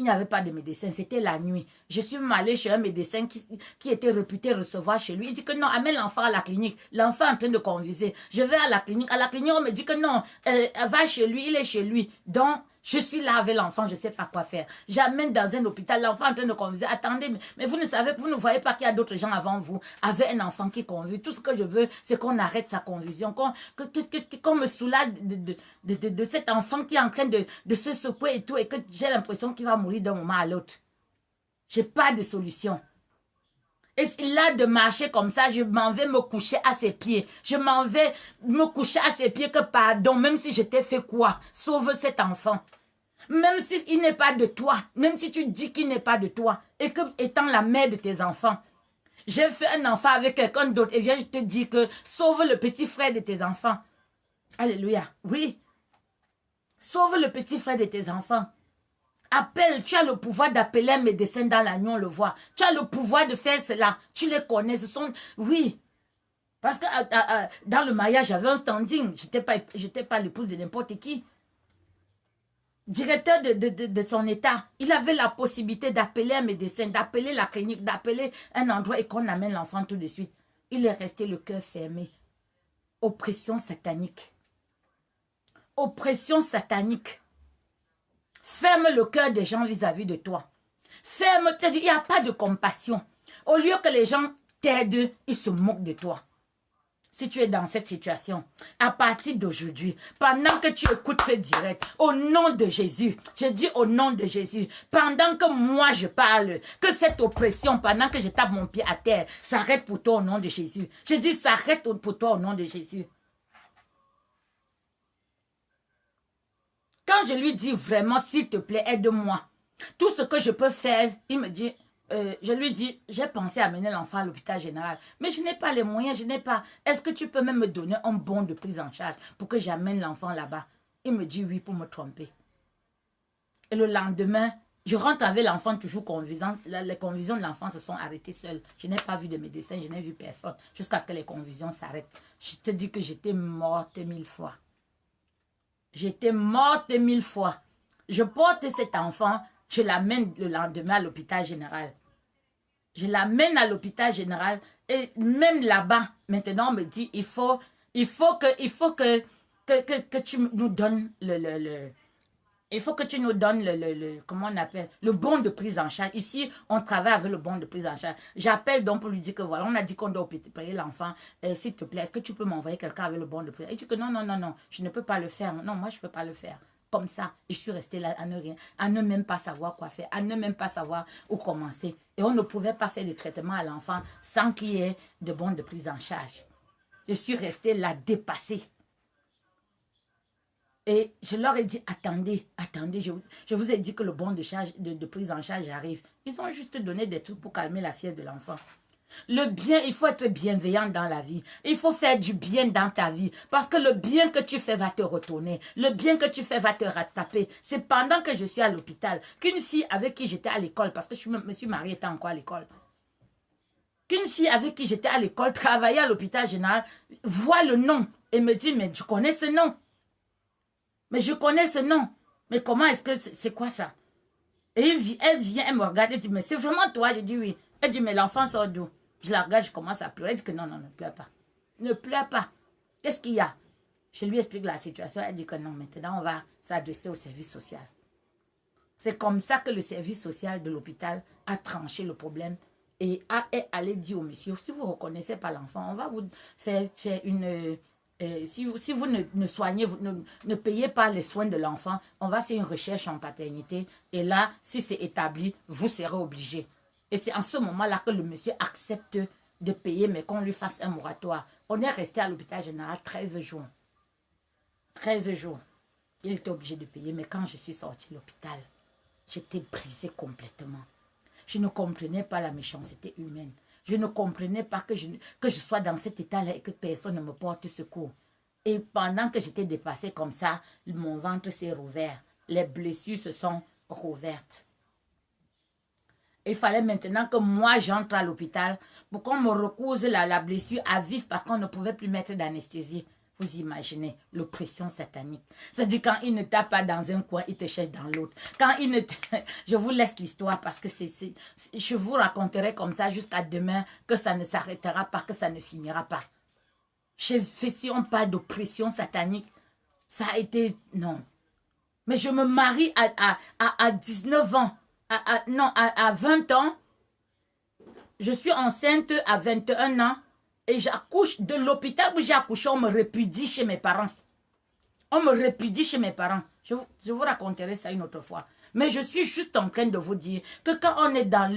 n'y avait pas de médecin. C'était la nuit. Je suis allée chez un médecin qui était réputé recevoir chez lui. Il dit que non, amène l'enfant à la clinique. L'enfant est en train de convulser. Je vais à la clinique. À la clinique, on me dit que non, va chez lui, il est chez lui. Donc, je suis là avec l'enfant, je ne sais pas quoi faire. J'amène dans un hôpital, l'enfant en train de convulser. Attendez, mais vous ne voyez pas qu'il y a d'autres gens avant vous avec un enfant qui convulse. Tout ce que je veux, c'est qu'on arrête sa convulsion, qu'on me soulage de cet enfant qui est en train de se secouer et tout, et que j'ai l'impression qu'il va mourir d'un moment à l'autre. Je n'ai pas de solution. Et là, de marcher comme ça, je m'en vais me coucher à ses pieds. Je m'en vais me coucher à ses pieds que pardon, même si je t'ai fait quoi, sauve cet enfant. Même s'il n'est pas de toi, même si tu dis qu'il n'est pas de toi, et que étant la mère de tes enfants, j'ai fait un enfant avec quelqu'un d'autre et viens, je te dis que sauve le petit frère de tes enfants. Alléluia, oui. Sauve le petit frère de tes enfants. Appelle, tu as le pouvoir d'appeler un médecin dans la nuit, on le voit. Tu as le pouvoir de faire cela. Tu les connais, ce sont... Oui. Parce que dans le mariage, j'avais un standing. Je n'étais pas l'épouse de n'importe qui. Directeur de son état, il avait la possibilité d'appeler un médecin, d'appeler la clinique, d'appeler un endroit et qu'on amène l'enfant tout de suite. Il est resté le cœur fermé. Oppression satanique. Oppression satanique. Ferme le cœur des gens vis-à-vis de toi. Ferme, il n'y a pas de compassion. Au lieu que les gens t'aident, ils se moquent de toi. Si tu es dans cette situation, à partir d'aujourd'hui, pendant que tu écoutes ce direct, au nom de Jésus, je dis au nom de Jésus, pendant que moi je parle, que cette oppression, pendant que je tape mon pied à terre, s'arrête pour toi au nom de Jésus. Je dis s'arrête pour toi au nom de Jésus. Quand je lui dis vraiment, s'il te plaît, aide-moi. Tout ce que je peux faire, il me dit, je lui dis, j'ai pensé amener l'enfant à l'hôpital général, mais je n'ai pas les moyens, je n'ai pas. Est-ce que tu peux même me donner un bon de prise en charge pour que j'amène l'enfant là-bas? Il me dit oui pour me tromper. Et le lendemain, je rentre avec l'enfant toujours convulsant. Les convulsions de l'enfant se sont arrêtées seules. Je n'ai pas vu de médecin, je n'ai vu personne jusqu'à ce que les convulsions s'arrêtent. Je te dis que j'étais morte 1000 fois. J'étais morte 1000 fois. Je porte cet enfant, je l'amène le lendemain à l'hôpital général. Je l'amène à l'hôpital général et même là-bas, maintenant on me dit, il faut que tu nous donnes il faut que tu nous donnes comment on appelle, le bon de prise en charge. Ici, on travaille avec le bon de prise en charge. J'appelle donc pour lui dire que voilà, on a dit qu'on doit payer l'enfant. S'il te plaît, est-ce que tu peux m'envoyer quelqu'un avec le bon de prise? Il dit que non, non, non, non, je ne peux pas le faire. Non, moi, je ne peux pas le faire. Comme ça, je suis restée là à ne rien, à ne même pas savoir quoi faire, à ne même pas savoir où commencer. Et on ne pouvait pas faire de traitement à l'enfant sans qu'il y ait de bon de prise en charge. Je suis restée là dépassée. Et je leur ai dit, attendez, attendez, je vous ai dit que le bon de prise en charge arrive. Ils ont juste donné des trucs pour calmer la fièvre de l'enfant. Le bien, il faut être bienveillant dans la vie. Il faut faire du bien dans ta vie. Parce que le bien que tu fais va te retourner. Le bien que tu fais va te rattraper. C'est pendant que je suis à l'hôpital qu'une fille avec qui j'étais à l'école, parce que je me suis mariée, était encore à l'école. Qu'une fille avec qui j'étais à l'école, travaillait à l'hôpital général, voit le nom et me dit, mais je connais ce nom. Mais je connais ce nom. Mais comment est-ce que c'est quoi ça? Et elle vient, elle me regarde, elle dit, mais c'est vraiment toi? Je dis oui. Elle dit, mais l'enfant sort d'où? Je la regarde, je commence à pleurer. Elle dit que non, non, ne pleure pas. Ne pleure pas. Qu'est-ce qu'il y a? Je lui explique la situation. Elle dit que non, maintenant on va s'adresser au service social. C'est comme ça que le service social de l'hôpital a tranché le problème et est allé dire au monsieur, si vous ne reconnaissez pas l'enfant, on va vous faire une... si vous ne soignez, vous ne payez pas les soins de l'enfant, on va faire une recherche en paternité. Et là, si c'est établi, vous serez obligé. Et c'est en ce moment-là que le monsieur accepte de payer, mais qu'on lui fasse un moratoire. On est resté à l'hôpital général 13 jours. 13 jours. Il était obligé de payer, mais quand je suis sortie de l'hôpital, j'étais brisée complètement. Je ne comprenais pas la méchanceté humaine. Je ne comprenais pas que je sois dans cet état-là et que personne ne me porte secours. Et pendant que j'étais dépassée comme ça, mon ventre s'est rouvert. Les blessures se sont rouvertes. Il fallait maintenant que moi j'entre à l'hôpital pour qu'on me recouse la blessure à vif parce qu'on ne pouvait plus mettre d'anesthésie. Vous imaginez l'oppression satanique. C'est-à-dire quand il ne tape pas dans un coin, il te cherche dans l'autre. Quand il ne... Je vous laisse l'histoire parce que je vous raconterai comme ça jusqu'à demain que ça ne s'arrêtera pas, que ça ne finira pas. Si on parle d'oppression satanique, ça a été... Non. Mais je me marie à 19 ans. À 20 ans. Je suis enceinte à 21 ans. Et j'accouche de l'hôpital où j'ai accouché, on me répudie chez mes parents. On me répudie chez mes parents. Je vous raconterai ça une autre fois. Mais je suis juste en train de vous dire que quand on est dans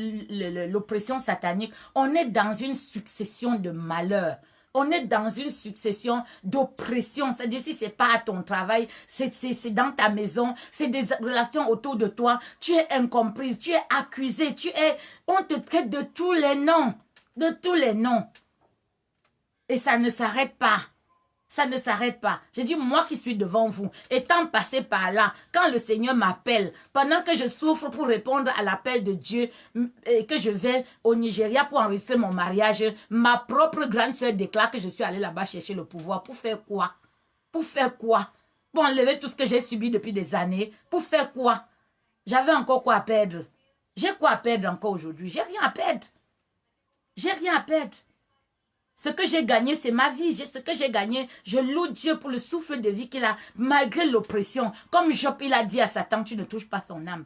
l'oppression satanique, on est dans une succession de malheurs. On est dans une succession d'oppression. C'est-à-dire, si ce n'est pas à ton travail, c'est dans ta maison, c'est des relations autour de toi. Tu es incomprise, tu es accusée, on te traite de tous les noms. De tous les noms. Et ça ne s'arrête pas. Ça ne s'arrête pas. Je dis, moi qui suis devant vous, étant passé par là, quand le Seigneur m'appelle, pendant que je souffre pour répondre à l'appel de Dieu, et que je vais au Nigeria pour enregistrer mon mariage, ma propre grande sœur déclare que je suis allée là-bas chercher le pouvoir. Pour faire quoi? Pour faire quoi? Pour enlever tout ce que j'ai subi depuis des années. Pour faire quoi? J'avais encore quoi à perdre? J'ai quoi à perdre encore aujourd'hui? J'ai rien à perdre. J'ai rien à perdre. Ce que j'ai gagné, c'est ma vie. Ce que j'ai gagné, je loue Dieu pour le souffle de vie qu'il a, malgré l'oppression. Comme Job, il a dit à Satan, tu ne touches pas son âme.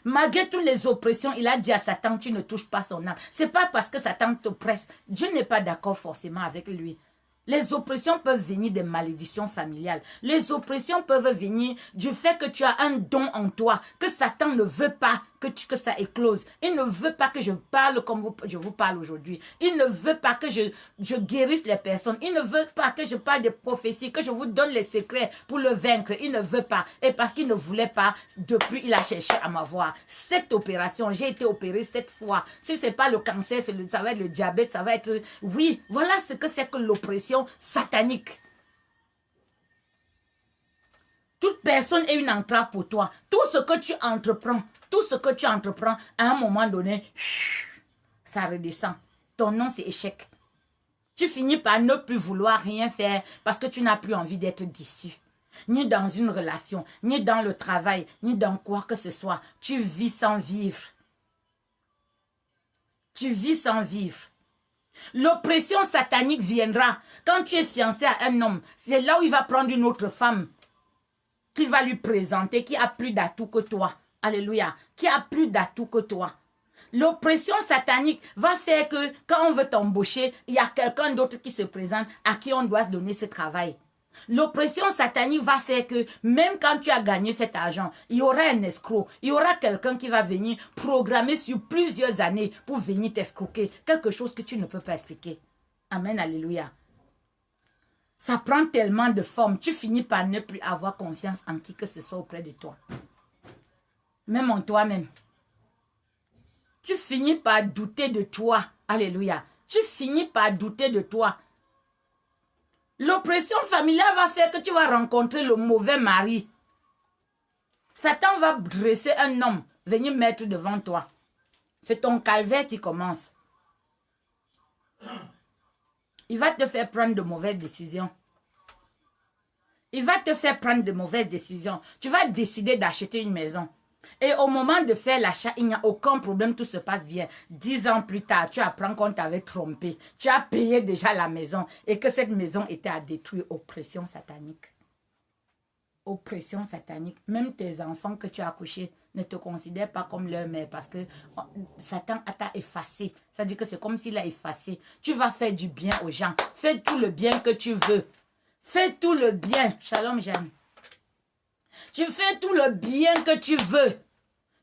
Malgré toutes les oppressions, il a dit à Satan, tu ne touches pas son âme. Ce n'est pas parce que Satan t'oppresse. Dieu n'est pas d'accord forcément avec lui. Les oppressions peuvent venir des malédictions familiales. Les oppressions peuvent venir du fait que tu as un don en toi, que Satan ne veut pas que ça éclose. Il ne veut pas que je parle comme je vous parle aujourd'hui. Il ne veut pas que je guérisse les personnes. Il ne veut pas que je parle des prophéties, que je vous donne les secrets pour le vaincre. Il ne veut pas. Et parce qu'il ne voulait pas, depuis, il a cherché à m'avoir. Cette opération, j'ai été opérée 7 fois. Si ce n'est pas le cancer, ça va être le diabète, ça va être... Oui, voilà ce que c'est que l'oppression satanique. Toute personne est une entrave pour toi. Tout ce que tu entreprends, à un moment donné, ça redescend. Ton nom, c'est échec. Tu finis par ne plus vouloir rien faire parce que tu n'as plus envie d'être déçu. Ni dans une relation, ni dans le travail, ni dans quoi que ce soit. Tu vis sans vivre. Tu vis sans vivre. L'oppression satanique viendra quand tu es fiancé à un homme. C'est là où il va prendre une autre femme qu'il va lui présenter, qui a plus d'atouts que toi. Alléluia. Qui a plus d'atouts que toi. L'oppression satanique va faire que quand on veut t'embaucher, il y a quelqu'un d'autre qui se présente à qui on doit donner ce travail. L'oppression satanique va faire que même quand tu as gagné cet argent, il y aura un escroc, il y aura quelqu'un qui va venir programmer sur plusieurs années pour venir t'escroquer. Quelque chose que tu ne peux pas expliquer. Amen, alléluia. Ça prend tellement de forme, tu finis par ne plus avoir confiance en qui que ce soit auprès de toi. Même en toi-même. Tu finis par douter de toi. Alléluia. Tu finis par douter de toi. L'oppression familiale va faire que tu vas rencontrer le mauvais mari. Satan va dresser un homme, venir mettre devant toi. C'est ton calvaire qui commence. Il va te faire prendre de mauvaises décisions. Il va te faire prendre de mauvaises décisions. Tu vas décider d'acheter une maison. Et au moment de faire l'achat, il n'y a aucun problème, tout se passe bien. 10 ans plus tard, tu apprends qu'on t'avait trompé. Tu as payé déjà la maison et que cette maison était à détruire. Oppression satanique. Oppression satanique. Même tes enfants que tu as accouchés ne te considèrent pas comme leur mère parce que Satan t'a effacé. Ça veut dire que c'est comme s'il a effacé. Tu vas faire du bien aux gens. Fais tout le bien que tu veux. Fais tout le bien. Shalom, Jeanne. Tu fais tout le bien que tu veux.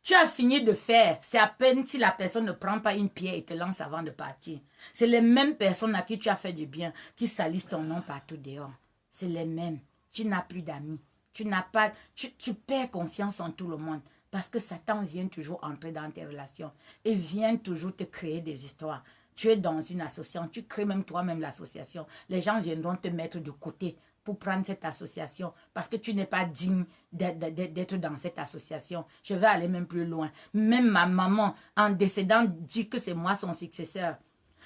Tu as fini de faire. C'est à peine si la personne ne prend pas une pierre et te lance avant de partir. C'est les mêmes personnes à qui tu as fait du bien qui salissent ton nom partout dehors. C'est les mêmes. Tu n'as plus d'amis. Tu perds confiance en tout le monde. Parce que Satan vient toujours entrer dans tes relations. Et vient toujours te créer des histoires. Tu es dans une association. Tu crées même toi-même l'association. Les gens viendront te mettre de côté pour prendre cette association parce que tu n'es pas digne d'être dans cette association. Je vais aller même plus loin. Même ma maman, en décédant, dit que c'est moi son successeur.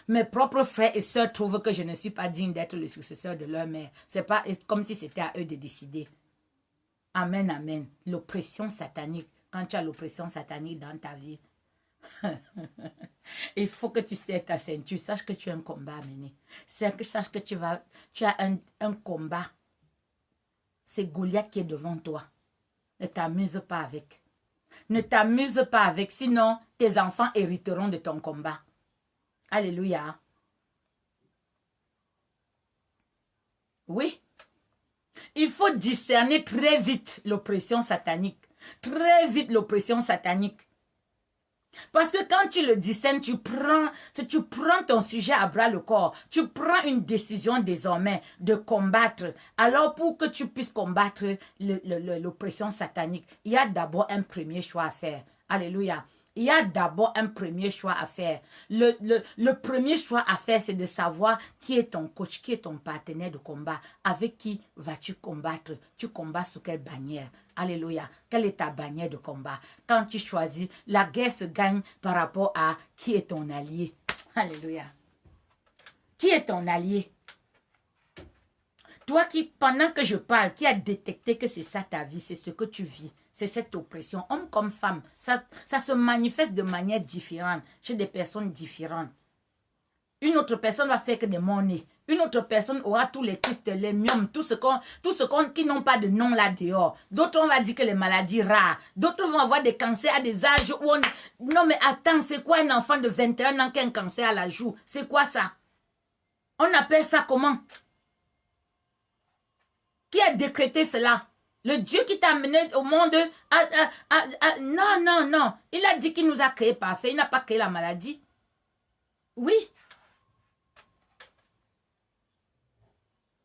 Mes propres frères et sœurs trouvent que je ne suis pas digne d'être le successeur de leur mère. C'est pas comme si c'était à eux de décider. Amen, amen. L'oppression satanique. Quand tu as l'oppression satanique dans ta vie, il faut que tu sais ta ceinture. Sache que tu as un combat à mener. Sache que tu as un combat. C'est Goliath qui est devant toi. Ne t'amuse pas avec. Ne t'amuse pas avec. Sinon, tes enfants hériteront de ton combat. Alléluia. Oui. il faut discerner très vite l'oppression satanique. Très vite l'oppression satanique. Parce que quand tu le discernes, tu prends ton sujet à bras le corps. Tu prends une décision désormais de combattre. Alors pour que tu puisses combattre l'oppression satanique, il y a d'abord un premier choix à faire. Alléluia. Il y a d'abord un premier choix à faire. Le premier choix à faire, c'est de savoir qui est ton coach, qui est ton partenaire de combat. Avec qui vas-tu combattre? Tu combats sous quelle bannière? Alléluia. Quelle est ta bannière de combat? Quand tu choisis, la guerre se gagne par rapport à qui est ton allié. Alléluia. Qui est ton allié? Toi qui, pendant que je parle, qui as détecté que c'est ça ta vie, c'est ce que tu vis. C'est cette oppression, homme comme femme, ça se manifeste de manière différente chez des personnes différentes. Une autre personne va faire que des monnaies. Une autre personne aura tous les kystes, les myomes, tout ce qui n'ont pas de nom là dehors. D'autres, on va dire que les maladies rares. D'autres vont avoir des cancers à des âges où on... Non mais attends, c'est quoi un enfant de 21 ans qui a un cancer à la joue? C'est quoi ça? On appelle ça comment? Qui a décrété cela? Le Dieu qui t'a amené au monde, non. Il a dit qu'il nous a créés parfaits. Il n'a pas créé la maladie. Oui.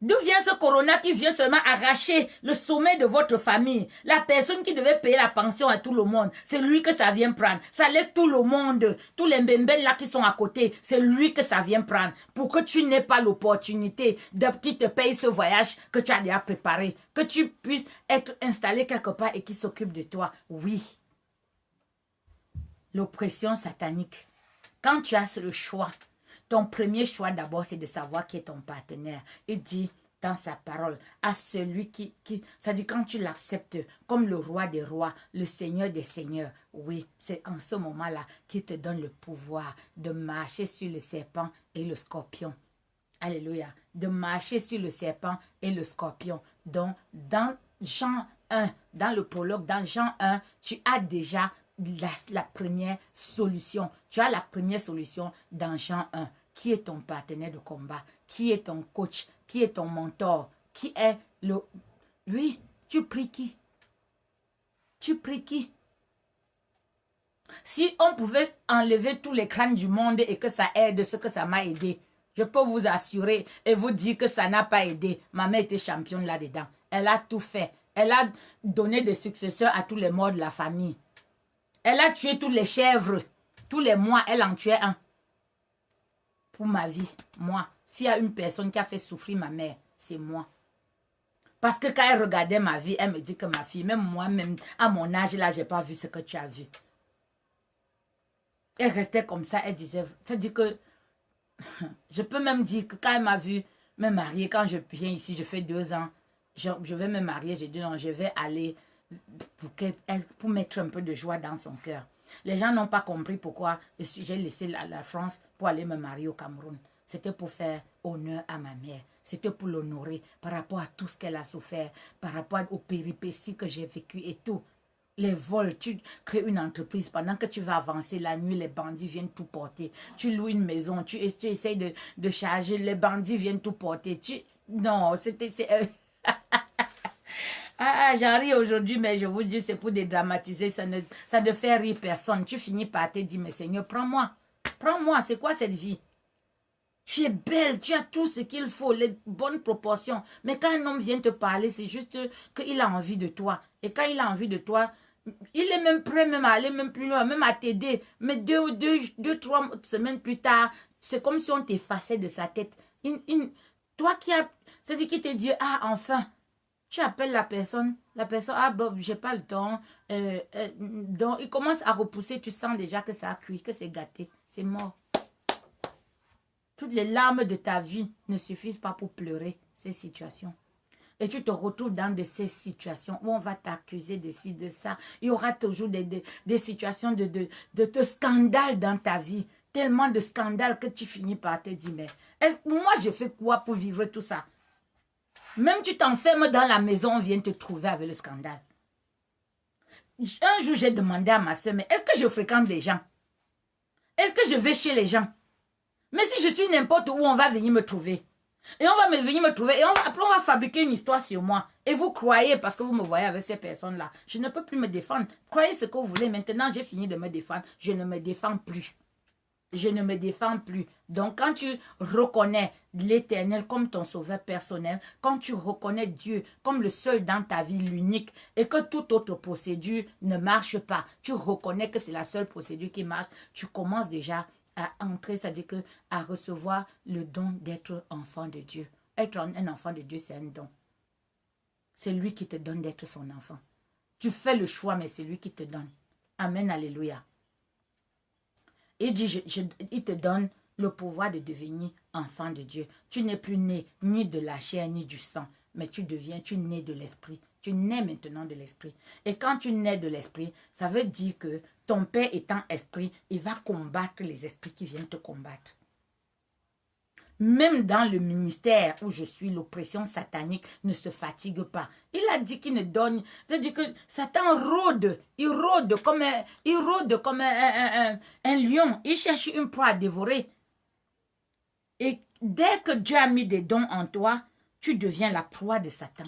D'où vient ce corona qui vient seulement arracher le sommet de votre famille? La personne qui devait payer la pension à tout le monde, c'est lui que ça vient prendre. Ça laisse tout le monde, tous les mbembels là qui sont à côté, c'est lui que ça vient prendre. Pour que tu n'aies pas l'opportunité qui te paye ce voyage que tu as déjà préparé. Que tu puisses être installé quelque part et qui s'occupe de toi. Oui. L'oppression satanique. Quand tu as le choix, ton premier choix d'abord, c'est de savoir qui est ton partenaire. Il dit dans sa parole à celui ça dit quand tu l'acceptes comme le roi des rois, le seigneur des seigneurs. Oui, c'est en ce moment-là qu'il te donne le pouvoir de marcher sur le serpent et le scorpion. Alléluia. De marcher sur le serpent et le scorpion. Donc, dans Jean 1, dans le prologue, dans Jean 1, tu as déjà la première solution. Tu as la première solution dans Jean 1. Qui est ton partenaire de combat? Qui est ton coach? Qui est ton mentor? Qui est le... Oui, tu pries qui? Tu pries qui? Si on pouvait enlever tous les crânes du monde et que ça aide ce que ça m'a aidé, je peux vous assurer et vous dire que ça n'a pas aidé. Ma mère était championne là-dedans. Elle a tout fait. Elle a donné des successeurs à tous les morts de la famille. Elle a tué tous les chèvres. Tous les mois, elle en tuait un. Pour ma vie, moi. S'il y a une personne qui a fait souffrir ma mère, c'est moi. Parce que quand elle regardait ma vie, elle me dit que ma fille, même moi-même, à mon âge là, je n'ai pas vu ce que tu as vu. Elle restait comme ça, elle disait, c'est-à-dire que, je peux même dire que quand elle m'a vu me marier, quand je viens ici, je fais 2 ans, je vais me marier, j'ai dit non, je vais aller pour mettre un peu de joie dans son cœur. Les gens n'ont pas compris pourquoi j'ai laissé la France pour aller me marier au Cameroun. C'était pour faire honneur à ma mère. C'était pour l'honorer par rapport à tout ce qu'elle a souffert, par rapport aux péripéties que j'ai vécues et tout. Les vols, tu crées une entreprise, pendant que tu vas avancer la nuit, les bandits viennent tout porter. Tu loues une maison, tu essayes de charger, les bandits viennent tout porter. Non, c'était... j'en ris aujourd'hui, mais je vous dis, c'est pour dédramatiser, ça ne fait rire personne. Tu finis par te dire, mais Seigneur, prends-moi, c'est quoi cette vie? Tu es belle, tu as tout ce qu'il faut, les bonnes proportions. Mais quand un homme vient te parler, c'est juste qu'il a envie de toi. Et quand il a envie de toi, il est même prêt même à aller même plus loin, même à t'aider. Mais 3 semaines plus tard, c'est comme si on t'effaçait de sa tête. Toi qui as, c'est-à-dire qui te dit, ah enfin, tu appelles la personne, ah bon, j'ai pas le temps. Donc, il commence à repousser, tu sens déjà que ça a cuit, que c'est gâté, c'est mort. Toutes les larmes de ta vie ne suffisent pas pour pleurer ces situations. Et tu te retrouves dans ces situations où on va t'accuser de ci, de ça. Il y aura toujours des situations de scandale dans ta vie. Tellement de scandales que tu finis par te dire, mais moi je fais quoi pour vivre tout ça? Même tu t'enfermes dans la maison, on vient te trouver avec le scandale. Un jour, j'ai demandé à ma soeur, mais est-ce que je fréquente les gens? Est-ce que je vais chez les gens? Mais si je suis n'importe où, on va venir me trouver. Et on va venir me trouver. Et après, on va fabriquer une histoire sur moi. Et vous croyez, parce que vous me voyez avec ces personnes-là, je ne peux plus me défendre. Croyez ce que vous voulez. Maintenant, j'ai fini de me défendre. Je ne me défends plus. Je ne me défends plus. Donc, quand tu reconnais l'Éternel comme ton sauveur personnel, quand tu reconnais Dieu comme le seul dans ta vie, l'unique, et que toute autre procédure ne marche pas, tu reconnais que c'est la seule procédure qui marche, tu commences déjà à entrer, c'est-à-dire que à recevoir le don d'être enfant de Dieu. Être un enfant de Dieu, c'est un don. C'est lui qui te donne d'être son enfant. Tu fais le choix, mais c'est lui qui te donne. Amen, alléluia. Il dit, il te donne le pouvoir de devenir enfant de Dieu. Tu n'es plus né ni de la chair ni du sang, mais tu nais de l'esprit. Tu nais maintenant de l'esprit. Et quand tu nais de l'esprit, ça veut dire que ton Père étant esprit, il va combattre les esprits qui viennent te combattre. Même dans le ministère où je suis, l'oppression satanique ne se fatigue pas. Il a dit qu'il ne donne. C'est-à-dire que Satan rôde. Il rôde comme un lion. Il cherche une proie à dévorer. Et dès que Dieu a mis des dons en toi, tu deviens la proie de Satan.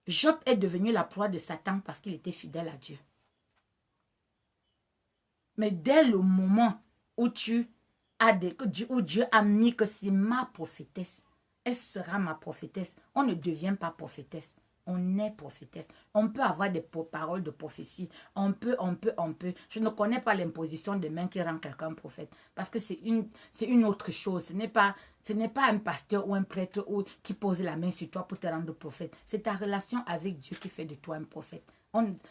Job est devenu la proie de Satan parce qu'il était fidèle à Dieu. Mais dès le moment où où Dieu a mis que c'est ma prophétesse, elle sera ma prophétesse. On ne devient pas prophétesse, on est prophétesse. On peut avoir des paroles de prophétie, on peut. Je ne connais pas l'imposition des mains qui rend quelqu'un prophète, parce que c'est une autre chose. Ce n'est pas un pasteur ou un prêtre qui pose la main sur toi pour te rendre prophète. C'est ta relation avec Dieu qui fait de toi un prophète.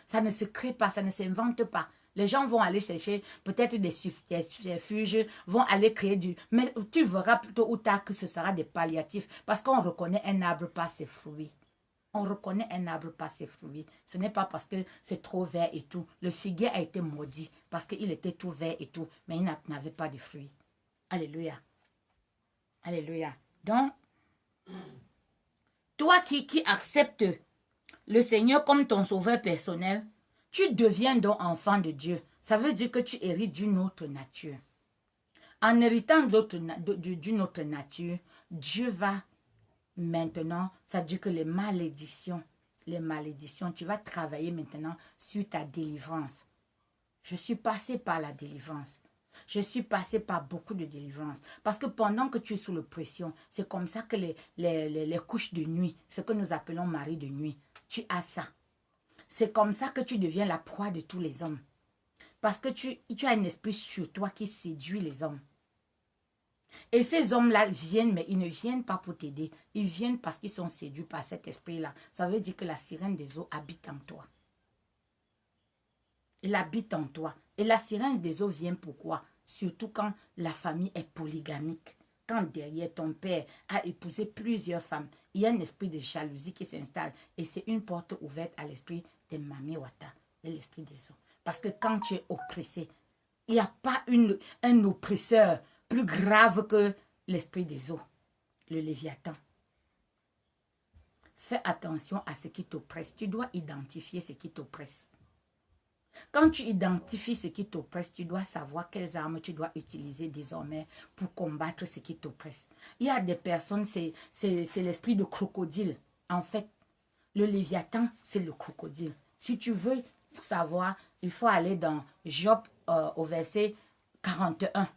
Ça ne se crée pas, ça ne s'invente pas. Les gens vont aller chercher peut-être des subterfuges, vont aller créer du... Mais tu verras plutôt ou tard que ce sera des palliatifs. Parce qu'on reconnaît un arbre par ses fruits. On reconnaît un arbre par ses fruits. Ce n'est pas parce que c'est trop vert et tout. Le figuier a été maudit parce qu'il était tout vert et tout. Mais il n'avait pas de fruits. Alléluia. Alléluia. Donc, toi qui acceptes le Seigneur comme ton sauveur personnel, tu deviens donc enfant de Dieu. Ça veut dire que tu hérites d'une autre nature. En héritant d'une autre nature, Dieu va maintenant, ça veut dire que les malédictions, tu vas travailler maintenant sur ta délivrance. Je suis passé par la délivrance. Je suis passé par beaucoup de délivrance. Parce que pendant que tu es sous l'oppression, c'est comme ça que les couches de nuit, ce que nous appelons mari de nuit, tu as ça. C'est comme ça que tu deviens la proie de tous les hommes. Parce que tu as un esprit sur toi qui séduit les hommes. Et ces hommes-là viennent, mais ils ne viennent pas pour t'aider. Ils viennent parce qu'ils sont séduits par cet esprit-là. Ça veut dire que la sirène des eaux habite en toi. Elle habite en toi. Et la sirène des eaux vient pourquoi? Surtout quand la famille est polygamique. Quand derrière ton père a épousé plusieurs femmes, il y a un esprit de jalousie qui s'installe. Et c'est une porte ouverte à l'esprit de Mami Wata, de l'esprit des eaux. Parce que quand tu es oppressé, il n'y a pas un oppresseur plus grave que l'esprit des eaux, le Léviathan. Fais attention à ce qui t'oppresse. Tu dois identifier ce qui t'oppresse. Quand tu identifies ce qui t'oppresse, tu dois savoir quelles armes tu dois utiliser désormais pour combattre ce qui t'oppresse. Il y a des personnes, c'est l'esprit de crocodile. En fait, le Léviathan, c'est le crocodile. Si tu veux savoir, il faut aller dans Job au verset 41.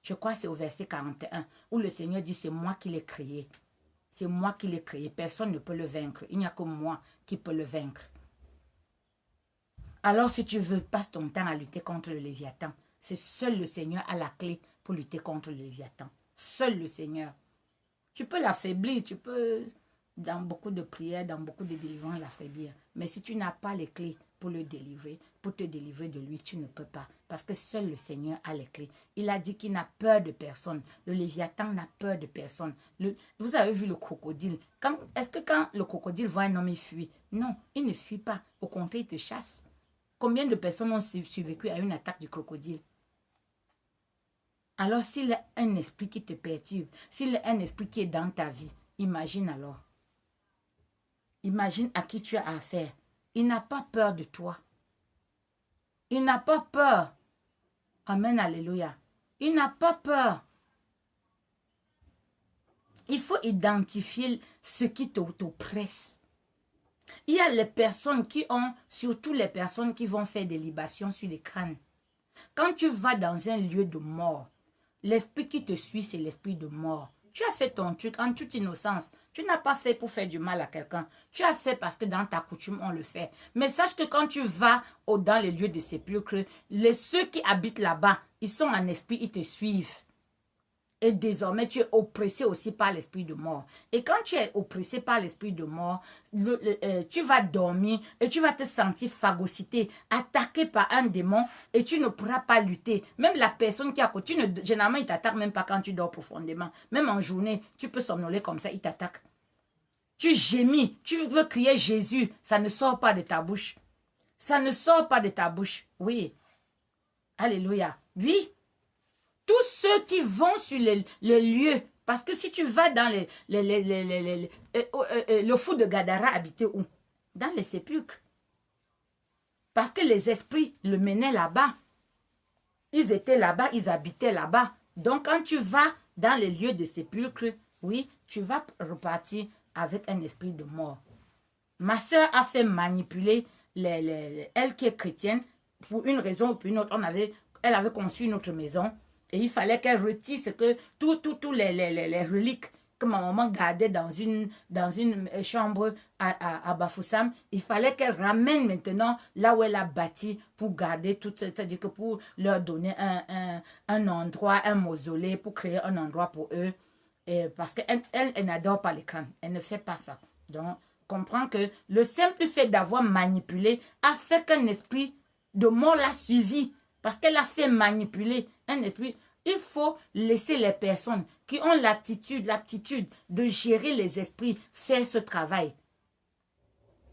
Je crois que c'est au verset 41, où le Seigneur dit, c'est moi qui l'ai créé. C'est moi qui l'ai créé. Personne ne peut le vaincre. Il n'y a que moi qui peux le vaincre. Alors, si tu veux, passe ton temps à lutter contre le Léviathan. C'est seul le Seigneur a la clé pour lutter contre le Léviathan. Seul le Seigneur. Tu peux l'affaiblir, tu peux, dans beaucoup de prières, dans beaucoup de délivrances, l'affaiblir. Mais si tu n'as pas les clés pour le délivrer, pour te délivrer de lui, tu ne peux pas. Parce que seul le Seigneur a les clés. Il a dit qu'il n'a peur de personne. Le Léviathan n'a peur de personne. Vous avez vu le crocodile. Est-ce que quand le crocodile voit un homme, il fuit? Non, il ne fuit pas. Au contraire, il te chasse. Combien de personnes ont survécu à une attaque du crocodile? Alors, s'il y a un esprit qui te perturbe, s'il y a un esprit qui est dans ta vie, imagine alors. Imagine à qui tu as affaire. Il n'a pas peur de toi. Il n'a pas peur. Amen, alléluia. Il n'a pas peur. Il faut identifier ce qui t'oppresse. Il y a les personnes qui ont, surtout les personnes qui vont faire des libations sur les crânes. Quand tu vas dans un lieu de mort, l'esprit qui te suit, c'est l'esprit de mort. Tu as fait ton truc en toute innocence. Tu n'as pas fait pour faire du mal à quelqu'un. Tu as fait parce que dans ta coutume, on le fait. Mais sache que quand tu vas dans les lieux de sépulcre, ceux qui habitent là-bas, ils sont en esprit, ils te suivent. Et désormais, tu es oppressé aussi par l'esprit de mort. Et quand tu es oppressé par l'esprit de mort, tu vas dormir et tu vas te sentir phagocyté, attaqué par un démon et tu ne pourras pas lutter. Même la personne qui est à côté, généralement, il ne t'attaque même pas quand tu dors profondément. Même en journée, tu peux somnoler comme ça, il t'attaque. Tu gémis, tu veux crier Jésus, ça ne sort pas de ta bouche. Ça ne sort pas de ta bouche. Oui. Alléluia. Oui. Tous ceux qui vont sur les lieux, parce que si tu vas dans le fou de Gadara habitait où? Dans les sépulcres. Parce que les esprits le menaient là-bas. Ils étaient là-bas, ils habitaient là-bas. Donc quand tu vas dans les lieux de sépulcre, oui, tu vas repartir avec un esprit de mort. Ma soeur a fait manipuler elle qui est chrétienne, pour une raison ou pour une autre. Elle avait conçu une autre maison. Et il fallait qu'elle retire tous les reliques que ma maman gardait dans une chambre à Bafoussam. Il fallait qu'elle ramène maintenant là où elle a bâti pour garder tout, c'est-à-dire que pour leur donner un endroit, un mausolée, pour créer un endroit pour eux. Et parce qu'elle n'adore pas les crânes. Elle ne fait pas ça. Donc, comprends que le simple fait d'avoir manipulé a fait qu'un esprit de mort l'a suivi. Parce qu'elle a fait manipuler un esprit. Il faut laisser les personnes qui ont l'aptitude de gérer les esprits faire ce travail.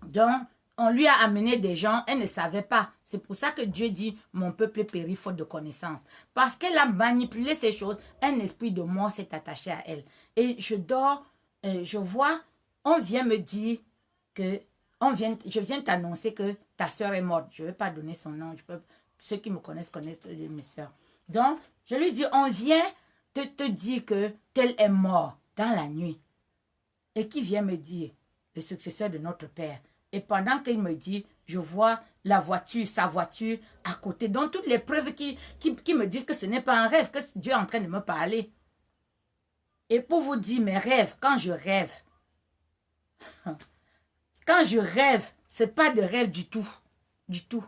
Donc, on lui a amené des gens, elle ne savait pas. C'est pour ça que Dieu dit, mon peuple périt faute de connaissance. Parce qu'elle a manipulé ces choses, un esprit de mort s'est attaché à elle. Et je dors, je vois, on vient me dire que, je viens t'annoncer que ta soeur est morte. Je ne vais pas donner son nom, ceux qui me connaissent mes soeurs. Donc, je lui dis, on vient te dire que tel est mort dans la nuit. Et qui vient me dire, le successeur de notre père. Et pendant qu'il me dit, je vois la voiture, sa voiture à côté. Donc, toutes les preuves qui me disent que ce n'est pas un rêve, que Dieu est en train de me parler. Et pour vous dire mes rêves, quand je rêve, ce n'est pas de rêve du tout. Du tout.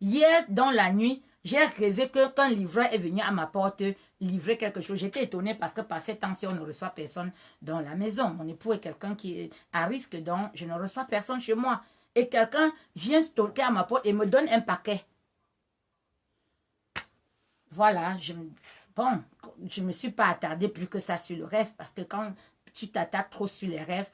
Hier, dans la nuit, j'ai rêvé qu'un livreur est venu à ma porte livrer quelque chose. J'étais étonnée parce que par cette temps-ci, on ne reçoit personne dans la maison. Mon époux est quelqu'un qui est à risque, donc je ne reçois personne chez moi. Et quelqu'un vient toquer à ma porte et me donne un paquet. Voilà, je ne me suis pas attardée plus que ça sur le rêve parce que quand tu t'attardes trop sur les rêves,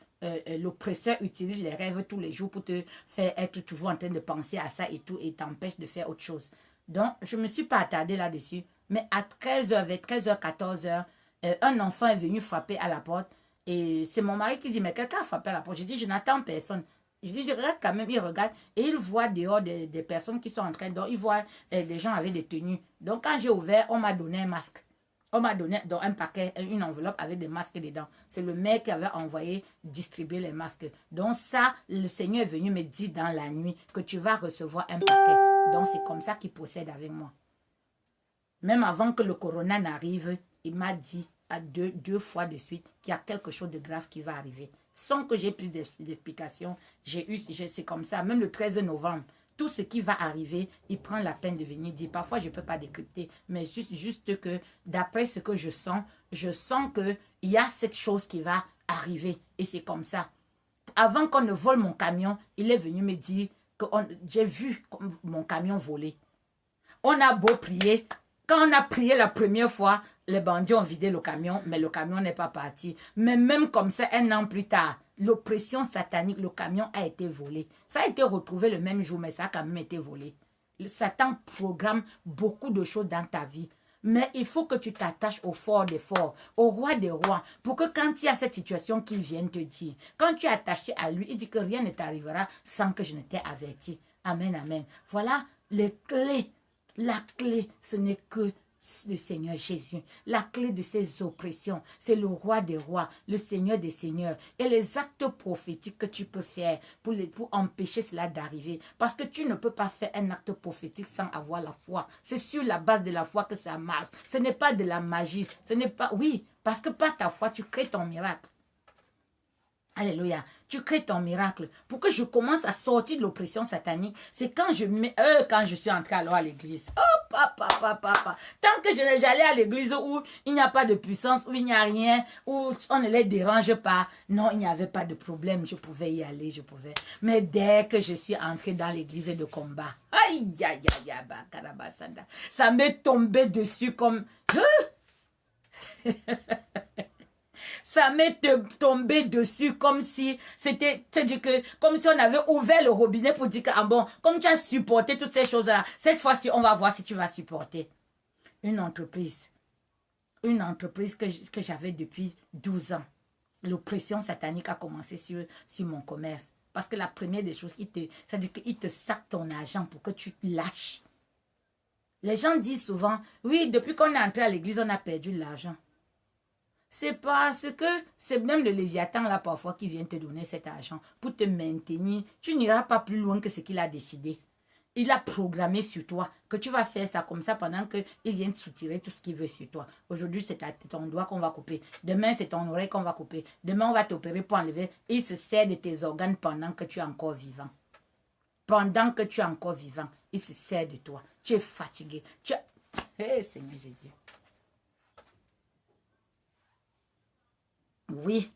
l'oppresseur utilise les rêves tous les jours pour te faire être toujours en train de penser à ça et tout et t'empêche de faire autre chose. Donc, je ne me suis pas attardée là-dessus. Mais à 13h, vers 13h, 14h, un enfant est venu frapper à la porte. Et c'est mon mari qui dit, mais quelqu'un a frappé à la porte. J'ai dit, je n'attends personne. Je dis, je regarde quand même, il regarde. Et il voit dehors des personnes qui sont en train, donc il voit des gens avec des tenues. Donc, quand j'ai ouvert, on m'a donné un masque. On m'a donné dans un paquet, une enveloppe avec des masques dedans. C'est le maire qui avait envoyé distribuer les masques. Donc ça, le Seigneur est venu me dire dans la nuit que tu vas recevoir un paquet. Donc c'est comme ça qu'il procède avec moi. Même avant que le corona n'arrive, il m'a dit à deux fois de suite qu'il y a quelque chose de grave qui va arriver. Sans que j'ai plus d'explications, c'est comme ça. Même le 13 novembre, tout ce qui va arriver, il prend la peine de venir dire. Parfois, je ne peux pas décrypter, mais juste que d'après ce que je sens qu'il y a cette chose qui va arriver. Et c'est comme ça. Avant qu'on ne vole mon camion, il est venu me dire que j'ai vu mon camion voler. On a beau prier. Quand on a prié la première fois, les bandits ont vidé le camion, mais le camion n'est pas parti. Mais même comme ça, un an plus tard, l'oppression satanique, le camion a été volé. Ça a été retrouvé le même jour, mais ça a quand même été volé. Le Satan programme beaucoup de choses dans ta vie. Mais il faut que tu t'attaches au fort des forts, au roi des rois, pour que quand il y a cette situation qu'il vienne te dire, quand tu es attaché à lui, il dit que rien ne t'arrivera sans que je ne t'ai averti. Amen, amen. Voilà les clés. La clé, ce n'est que le Seigneur Jésus. La clé de ces oppressions, c'est le roi des rois, le Seigneur des seigneurs. Et les actes prophétiques que tu peux faire pour empêcher cela d'arriver. Parce que tu ne peux pas faire un acte prophétique sans avoir la foi. C'est sur la base de la foi que ça marche. Ce n'est pas de la magie. Ce n'est pas... Oui, parce que par ta foi, tu crées ton miracle. Alléluia. Tu crées ton miracle. Pour que je commence à sortir de l'oppression satanique, c'est quand je suis entrée alors à l'église. Oh, papa. Tant que j'allais à l'église où il n'y a pas de puissance, où il n'y a rien, où on ne les dérange pas, non, il n'y avait pas de problème. Je pouvais y aller, je pouvais. Mais dès que je suis entrée dans l'église de combat, aïe, ça m'est tombé dessus comme... Ça m'est tombé dessus comme si c'était, comme si on avait ouvert le robinet pour dire que, ah bon, comme tu as supporté toutes ces choses-là, cette fois-ci, on va voir si tu vas supporter. Une entreprise que j'avais depuis 12 ans. L'oppression satanique a commencé sur mon commerce. Parce que la première des choses, c'est-à-dire qu'il te sac ton argent pour que tu lâches. Les gens disent souvent, oui, depuis qu'on est entré à l'église, on a perdu de l'argent. C'est parce que c'est même le Léviathan là parfois qui vient te donner cet argent pour te maintenir. Tu n'iras pas plus loin que ce qu'il a décidé. Il a programmé sur toi que tu vas faire ça comme ça pendant qu'il vient te soutirer tout ce qu'il veut sur toi. Aujourd'hui, c'est ton doigt qu'on va couper. Demain, c'est ton oreille qu'on va couper. Demain, on va t'opérer pour enlever. Il se sert de tes organes pendant que tu es encore vivant. Pendant que tu es encore vivant, il se sert de toi. Tu es fatigué. Hey, Seigneur Jésus. Oui.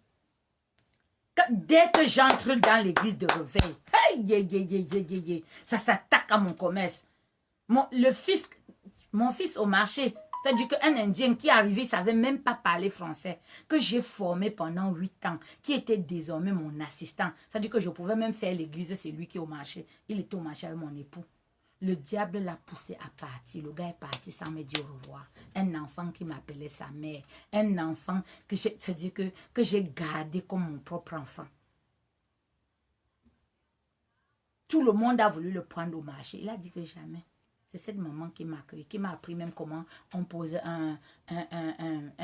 Dès que j'entre dans l'église de réveil, hey, ça s'attaque à mon commerce. Mon fils au marché, c'est-à-dire qu'un Indien qui est arrivé, il ne savait même pas parler français, que j'ai formé pendant 8 ans, qui était désormais mon assistant. C'est-à-dire que je pouvais même faire l'église, c'est lui qui est au marché. Il était au marché avec mon époux. Le diable l'a poussé à partir. Le gars est parti sans me dire au revoir. Un enfant qui m'appelait sa mère. Un enfant que j'ai gardé comme mon propre enfant. Tout le monde a voulu le prendre au marché. Il a dit que jamais. C'est cette maman qui m'a accueilli, qui m'a appris même comment on pose un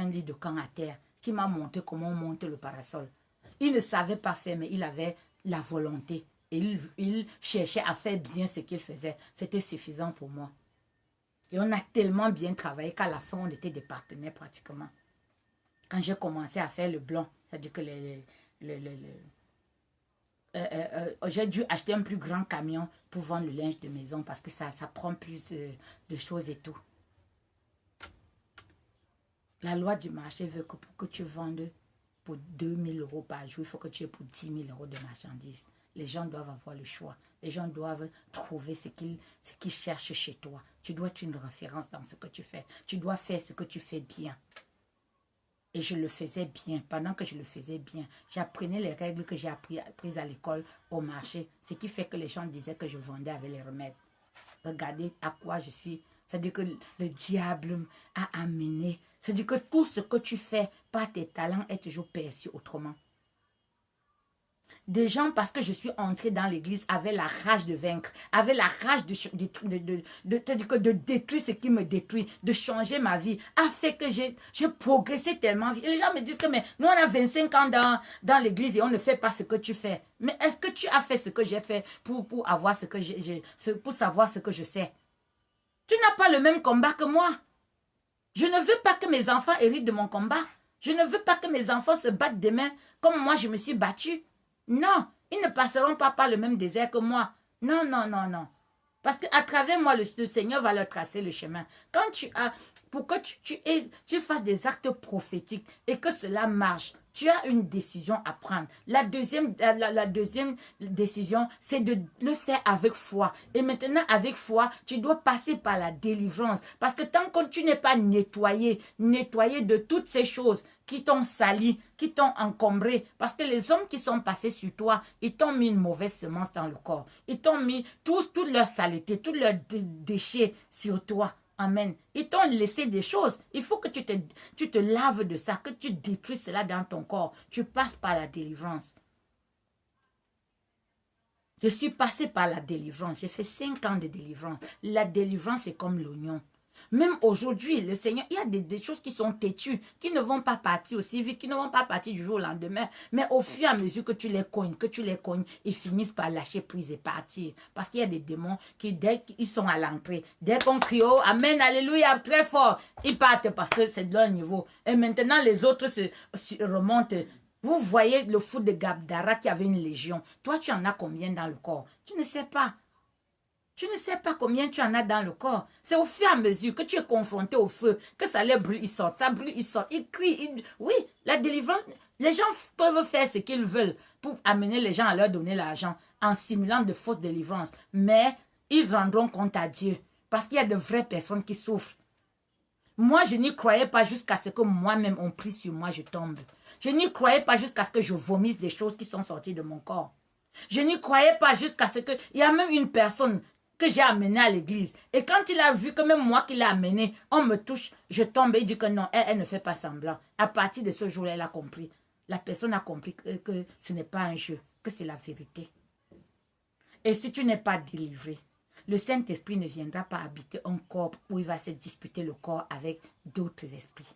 lit de camp à terre, qui m'a montré comment on monte le parasol. Il ne savait pas faire, mais il avait la volonté. Et il cherchait à faire bien ce qu'il faisait. C'était suffisant pour moi. Et on a tellement bien travaillé qu'à la fin, on était des partenaires pratiquement. Quand j'ai commencé à faire le blanc, c'est-à-dire que j'ai dû acheter un plus grand camion pour vendre le linge de maison parce que ça prend plus de choses et tout. La loi du marché veut que pour que tu vendes pour 2000 € par jour, il faut que tu aies pour 10 000 € de marchandises. Les gens doivent avoir le choix. Les gens doivent trouver ce qu'ils cherchent chez toi. Tu dois être une référence dans ce que tu fais. Tu dois faire ce que tu fais bien. Et je le faisais bien. Pendant que je le faisais bien, j'apprenais les règles que j'ai apprises à l'école, au marché. Ce qui fait que les gens disaient que je vendais avec les remèdes. Regardez à quoi je suis. C'est-à-dire que le diable a amené. C'est-à-dire que tout ce que tu fais par tes talents est toujours perçu autrement. Des gens, parce que je suis entrée dans l'église, avaient la rage de vaincre, avaient la rage de détruire ce qui me détruit, de changer ma vie, a fait que j'ai progressé tellement vite. Et les gens me disent que mais nous, on a 25 ans dans l'église et on ne fait pas ce que tu fais. Mais est-ce que tu as fait ce que j'ai fait pour avoir ce que pour savoir ce que je sais? Tu n'as pas le même combat que moi. Je ne veux pas que mes enfants héritent de mon combat. Je ne veux pas que mes enfants se battent demain comme moi je me suis battue. Non, ils ne passeront pas par le même désert que moi. Non, non, non, non. Parce qu'à travers moi, le Seigneur va leur tracer le chemin. Quand pour que tu fasses des actes prophétiques et que cela marche, tu as une décision à prendre. La deuxième décision, c'est de le faire avec foi. Et maintenant, avec foi, tu dois passer par la délivrance. Parce que tant que tu n'es pas nettoyé de toutes ces choses qui t'ont sali, qui t'ont encombré, parce que les hommes qui sont passés sur toi, ils t'ont mis une mauvaise semence dans le corps. Ils t'ont mis toute leur saleté, tous leurs déchets sur toi. Amen. Ils t'ont laissé des choses. Il faut que tu te laves de ça, que tu détruis cela dans ton corps. Tu passes par la délivrance. Je suis passée par la délivrance. J'ai fait 5 ans de délivrance. La délivrance, c'est comme l'oignon. Même aujourd'hui, le Seigneur, il y a des choses qui sont têtues, qui ne vont pas partir aussi vite, qui ne vont pas partir du jour au lendemain. Mais au fur et à mesure que tu les cognes, ils finissent par lâcher prise et partir. Parce qu'il y a des démons qui, dès qu'ils sont à l'entrée, dès qu'on crie, oh, amen, alléluia, très fort, ils partent parce que c'est de leur niveau. Et maintenant, les autres se remontent. Vous voyez le fou de Gabdara qui avait une légion. Toi, tu en as combien dans le corps? Tu ne sais pas. Tu ne sais pas combien tu en as dans le corps. C'est au fur et à mesure que tu es confronté au feu, que ça les brûle, ils sortent, ça brûle, ils sortent, ils crient. Oui, la délivrance, les gens peuvent faire ce qu'ils veulent pour amener les gens à leur donner l'argent en simulant de fausses délivrances. Mais ils rendront compte à Dieu parce qu'il y a de vraies personnes qui souffrent. Moi, je n'y croyais pas jusqu'à ce que moi-même, on prie sur moi, je tombe. Je n'y croyais pas jusqu'à ce que je vomisse des choses qui sont sorties de mon corps. Je n'y croyais pas jusqu'à ce que... Il y a même une personne que j'ai amenée à l'église. Et quand il a vu que même moi qui l'ai amenée, on me touche, je tombe et il dit que non, elle ne fait pas semblant. À partir de ce jour-là, elle a compris. La personne a compris que ce n'est pas un jeu, que c'est la vérité. Et si tu n'es pas délivré, le Saint-Esprit ne viendra pas habiter un corps où il va se disputer le corps avec d'autres esprits.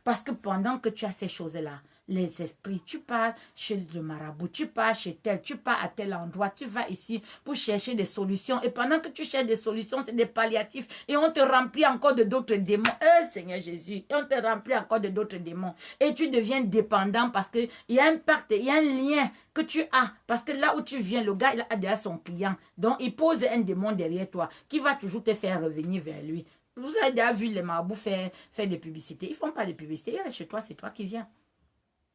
Parce que pendant que tu as ces choses-là, les esprits, tu pars chez le marabout, tu pars chez tel, tu pars à tel endroit, tu vas ici pour chercher des solutions. Et pendant que tu cherches des solutions, c'est des palliatifs. Et on te remplit encore de d'autres démons. Seigneur Jésus, et on te remplit encore de d'autres démons. Et tu deviens dépendant parce qu'il y a un pacte, il y a un lien que tu as. Parce que là où tu viens, le gars, il a déjà son client. Donc, il pose un démon derrière toi qui va toujours te faire revenir vers lui. Vous avez déjà vu les marabouts faire des publicités. Ils ne font pas de publicité. Ils restent chez toi, c'est toi qui viens.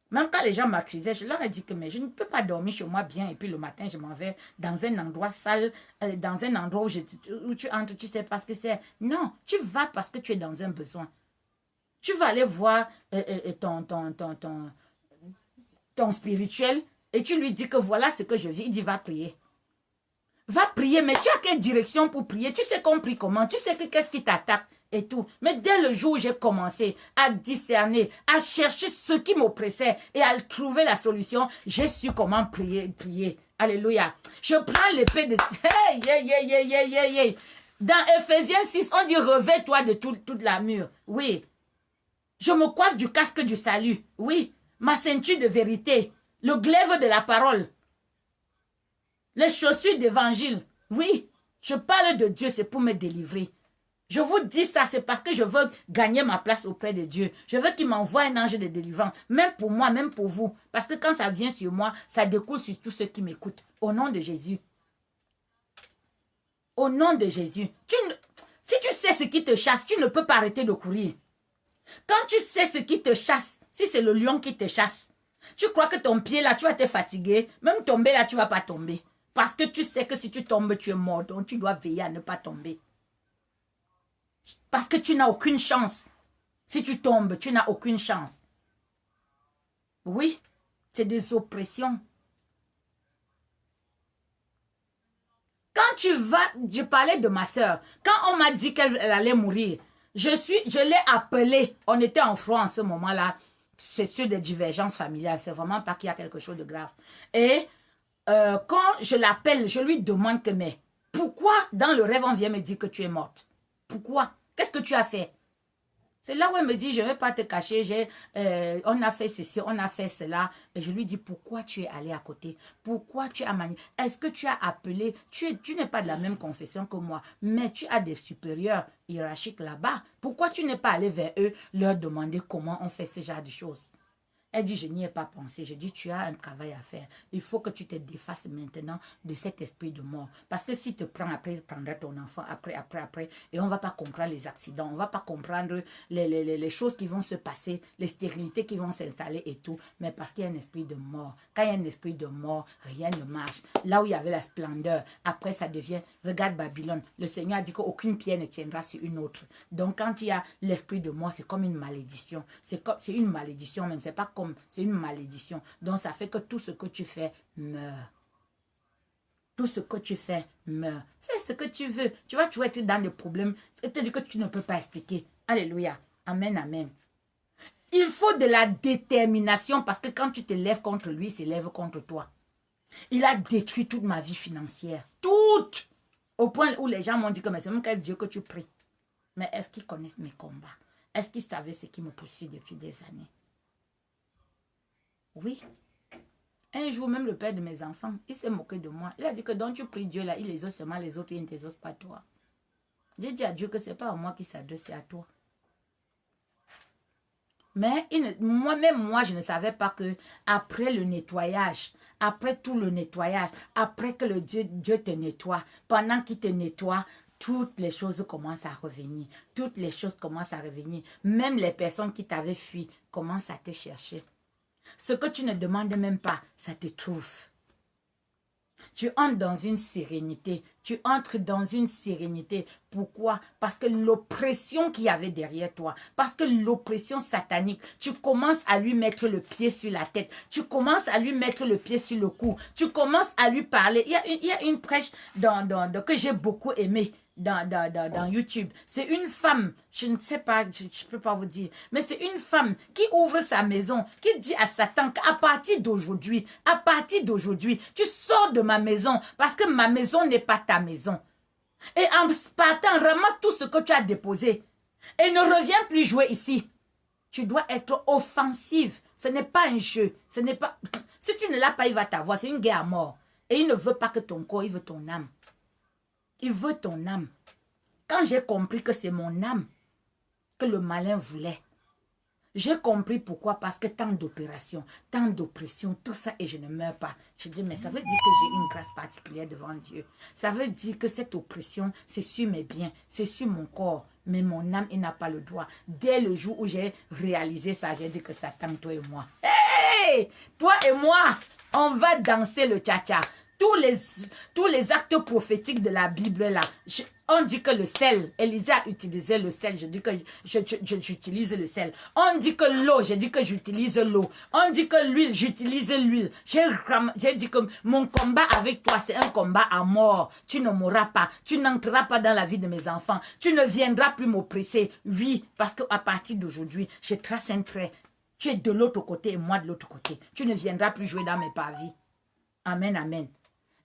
Même quand les gens m'accusaient, je leur ai dit que mais je ne peux pas dormir chez moi bien et puis le matin, je m'en vais dans un endroit sale, dans un endroit où tu entres, tu ne sais pas ce que c'est. Non, tu vas parce que tu es dans un besoin. Tu vas aller voir ton spirituel et tu lui dis que voilà ce que je vis. Il dit va prier. Va prier, mais tu as quelle direction pour prier? Tu sais qu'on prie comment? Tu sais que qu'est-ce qui t'attaque et tout. Mais dès le jour où j'ai commencé à discerner, à chercher ce qui m'oppressait et à trouver la solution, j'ai su comment prier. Alléluia. Je prends l'épée de... Hey, yeah, yeah, yeah, yeah, yeah, yeah. Dans Ephésiens 6, on dit revêt-toi de toute la mûre. Oui. Je me coiffe du casque du salut. Oui. Ma ceinture de vérité. Le glaive de la parole. Les chaussures d'évangile, oui, je parle de Dieu, c'est pour me délivrer. Je vous dis ça, c'est parce que je veux gagner ma place auprès de Dieu. Je veux qu'il m'envoie un ange de délivrance, même pour moi, même pour vous. Parce que quand ça vient sur moi, ça découle sur tous ceux qui m'écoutent. Au nom de Jésus. Au nom de Jésus. Si tu sais ce qui te chasse, tu ne peux pas arrêter de courir. Quand tu sais ce qui te chasse, si c'est le lion qui te chasse, tu crois que ton pied là, tu vas te fatiguer. Même tomber là, tu ne vas pas tomber. Parce que tu sais que si tu tombes, tu es mort. Donc, tu dois veiller à ne pas tomber. Parce que tu n'as aucune chance. Si tu tombes, tu n'as aucune chance. Oui, c'est des oppressions. Quand tu vas, je parlais de ma soeur. Quand on m'a dit qu'elle allait mourir, je l'ai appelée. On était en froid en ce moment-là. C'est sur des divergences familiales. C'est vraiment pas qu'il y a quelque chose de grave. Et... quand je l'appelle, je lui demande que, mais pourquoi dans le rêve on vient me dire que tu es morte? Pourquoi? Qu'est-ce que tu as fait? C'est là où elle me dit, je ne vais pas te cacher, on a fait ceci, on a fait cela. Et je lui dis, pourquoi tu es allé à côté? Pourquoi tu as manié? Est-ce que tu as appelé? Tu n'es pas de la même confession que moi, mais tu as des supérieurs hiérarchiques là-bas. Pourquoi tu n'es pas allé vers eux, leur demander comment on fait ce genre de choses? Elle dit, je n'y ai pas pensé. Je dis, tu as un travail à faire. Il faut que tu te défasses maintenant de cet esprit de mort. Parce que si tu te prends après, il prendra ton enfant après. Et on ne va pas comprendre les accidents. On ne va pas comprendre les choses qui vont se passer, les stérilités qui vont s'installer et tout. Mais parce qu'il y a un esprit de mort. Quand il y a un esprit de mort, rien ne marche. Là où il y avait la splendeur, après ça devient, regarde Babylone. Le Seigneur a dit qu'aucune pierre ne tiendra sur une autre. Donc quand il y a l'esprit de mort, c'est comme une malédiction. C'est une malédiction même. C'est pas comme, c'est une malédiction. Donc ça fait que tout ce que tu fais meurt. Tout ce que tu fais meurt. Fais ce que tu veux. Tu vas être dans des problèmes. C'est-à-dire que tu ne peux pas expliquer. Alléluia. Amen, amen. Il faut de la détermination parce que quand tu te lèves contre lui, il se lève contre toi. Il a détruit toute ma vie financière. Toute. Au point où les gens m'ont dit que c'est même quel Dieu que tu pries. Mais est-ce qu'ils connaissent mes combats? Est-ce qu'ils savaient ce qui me poursuit depuis des années? Oui. Un jour, même le père de mes enfants, il s'est moqué de moi. Il a dit que donc tu pries Dieu là, il les ose seulement les autres, il ne les ose pas toi. J'ai dit à Dieu que ce n'est pas à moi qui s'adresse, c'est à toi. Mais moi, je ne savais pas que après le nettoyage, après tout le nettoyage, après que Dieu te nettoie, pendant qu'il te nettoie, toutes les choses commencent à revenir. Toutes les choses commencent à revenir. Même les personnes qui t'avaient fui commencent à te chercher. Ce que tu ne demandes même pas, ça te trouve. Tu entres dans une sérénité. Tu entres dans une sérénité. Pourquoi? Parce que l'oppression qu'il y avait derrière toi, parce que l'oppression satanique, tu commences à lui mettre le pied sur la tête. Tu commences à lui mettre le pied sur le cou. Tu commences à lui parler. Il y a une prêche que j'ai beaucoup aimée. Dans YouTube. C'est une femme, je ne sais pas, je ne peux pas vous dire, mais c'est une femme qui ouvre sa maison, qui dit à Satan qu'à partir d'aujourd'hui, tu sors de ma maison parce que ma maison n'est pas ta maison. Et en partant, ramasse tout ce que tu as déposé et ne reviens plus jouer ici. Tu dois être offensive. Ce n'est pas un jeu. Ce n'est pas... Si tu ne l'as pas, il va t'avoir. C'est une guerre à mort. Et il ne veut pas que ton corps, il veut ton âme. Il veut ton âme. Quand j'ai compris que c'est mon âme que le malin voulait, j'ai compris pourquoi. Parce que tant d'opérations, tant d'oppressions, tout ça, et je ne meurs pas. Je dis, mais ça veut dire que j'ai une grâce particulière devant Dieu. Ça veut dire que cette oppression, c'est sur mes biens, c'est sur mon corps. Mais mon âme, il n'a pas le droit. Dès le jour où j'ai réalisé ça, j'ai dit que Satan, toi et moi. Hey! Toi et moi, on va danser le tcha-tcha. Tous les actes prophétiques de la Bible là, on dit que le sel, Élisée a utilisé le sel, je dis que j'utilise le sel. On dit que l'eau, je dis que j'utilise l'eau. On dit que l'huile, j'utilise l'huile. J'ai dit que mon combat avec toi, c'est un combat à mort. Tu ne mourras pas, tu n'entreras pas dans la vie de mes enfants. Tu ne viendras plus m'oppresser. Oui, parce qu'à partir d'aujourd'hui, je trace un trait. Tu es de l'autre côté et moi de l'autre côté. Tu ne viendras plus jouer dans mes parvis. Amen, amen.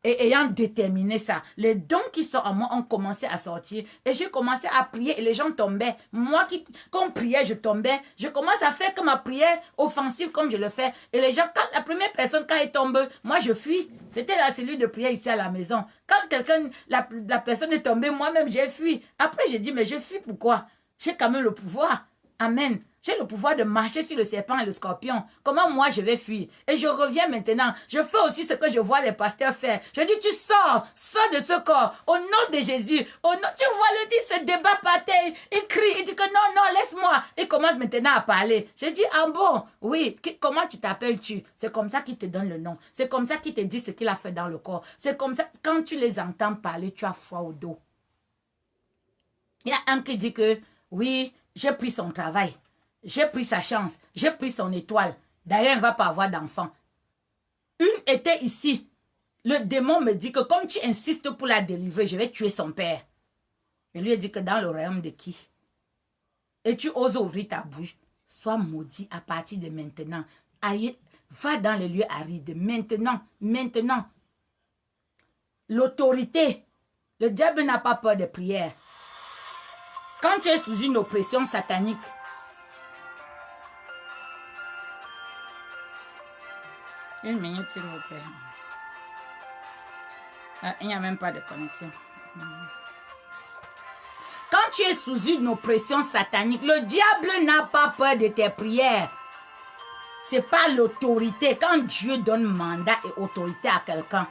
Et ayant déterminé ça, les dons qui sont en moi ont commencé à sortir. Et j'ai commencé à prier et les gens tombaient. Moi, quand on priait, je tombais. Je commence à faire que ma prière offensive comme je le fais. Et les gens, quand la première personne, quand elle tombe, moi je fuis. C'était la cellule de prière ici à la maison. Quand quelqu'un, la personne est tombée, moi-même j'ai fui. Après j'ai dit, mais je fuis pourquoi? J'ai quand même le pouvoir. Amen. J'ai le pouvoir de marcher sur le serpent et le scorpion. Comment moi je vais fuir? Et je reviens maintenant. Je fais aussi ce que je vois les pasteurs faire. Je dis, tu sors de ce corps. Au nom de Jésus. Tu vois, le dit, se débat par terre. Il crie, il dit que non, laisse-moi. Il commence maintenant à parler. Je dis, ah bon, oui, comment tu t'appelles-tu? C'est comme ça qu'il te donne le nom. C'est comme ça qu'il te dit ce qu'il a fait dans le corps. C'est comme ça, quand tu les entends parler, tu as froid au dos. Il y a un qui dit que, oui, j'ai pris son travail. J'ai pris sa chance. J'ai pris son étoile. D'ailleurs, elle ne va pas avoir d'enfant. Une était ici. Le démon me dit que comme tu insistes pour la délivrer, je vais tuer son père. Je lui ai dit que dans le royaume de qui? Et tu oses ouvrir ta bouche. Sois maudit à partir de maintenant. Aïe, va dans les lieux arides. Maintenant. L'autorité. Le diable n'a pas peur des prières. Quand tu es sous une oppression satanique, une minute, s'il vous plaît. Ah, il n'y a même pas de connexion. Quand tu es sous une oppression satanique, le diable n'a pas peur de tes prières. Ce n'est pas l'autorité. Quand Dieu donne mandat et autorité à quelqu'un,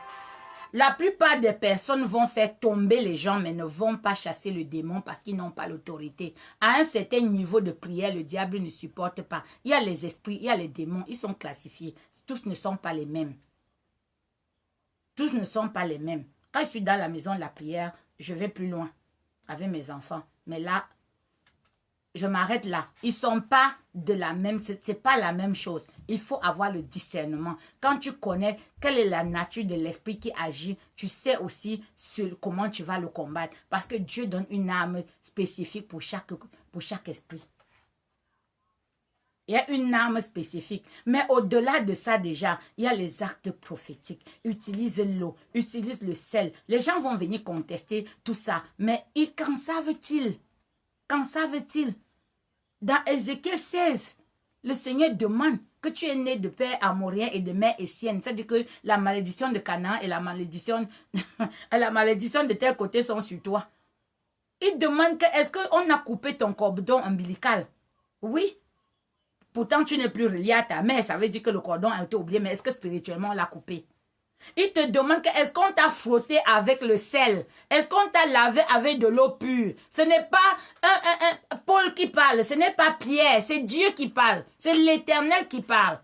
la plupart des personnes vont faire tomber les gens, mais ne vont pas chasser le démon parce qu'ils n'ont pas l'autorité. À un certain niveau de prière, le diable ne supporte pas. Il y a les esprits, il y a les démons, ils sont classifiés. Tous ne sont pas les mêmes. Tous ne sont pas les mêmes. Quand je suis dans la maison de la prière, je vais plus loin avec mes enfants. Mais là, je m'arrête là. Ils ne sont pas de la même, c'est pas la même chose. Il faut avoir le discernement. Quand tu connais quelle est la nature de l'esprit qui agit, tu sais aussi comment tu vas le combattre. Parce que Dieu donne une arme spécifique pour chaque esprit. Il y a une arme spécifique. Mais au-delà de ça déjà, il y a les actes prophétiques. Utilise l'eau, utilise le sel. Les gens vont venir contester tout ça. Mais qu'en savent-ils? Qu'en savent-ils? Dans Ézéchiel 16, le Seigneur demande que tu es né de père amorien et de mère essienne. C'est-à-dire que la malédiction de Canaan et la malédiction de tel côté sont sur toi. Il demande que est-ce qu'on a coupé ton cordon ombilical? Oui. Pourtant, tu n'es plus relié à ta mère. Ça veut dire que le cordon a été oublié, mais est-ce que spirituellement, on l'a coupé? Il te demande que est-ce qu'on t'a frotté avec le sel? Est-ce qu'on t'a lavé avec de l'eau pure? Ce n'est pas Paul qui parle, ce n'est pas Pierre, c'est Dieu qui parle. C'est l'Éternel qui parle.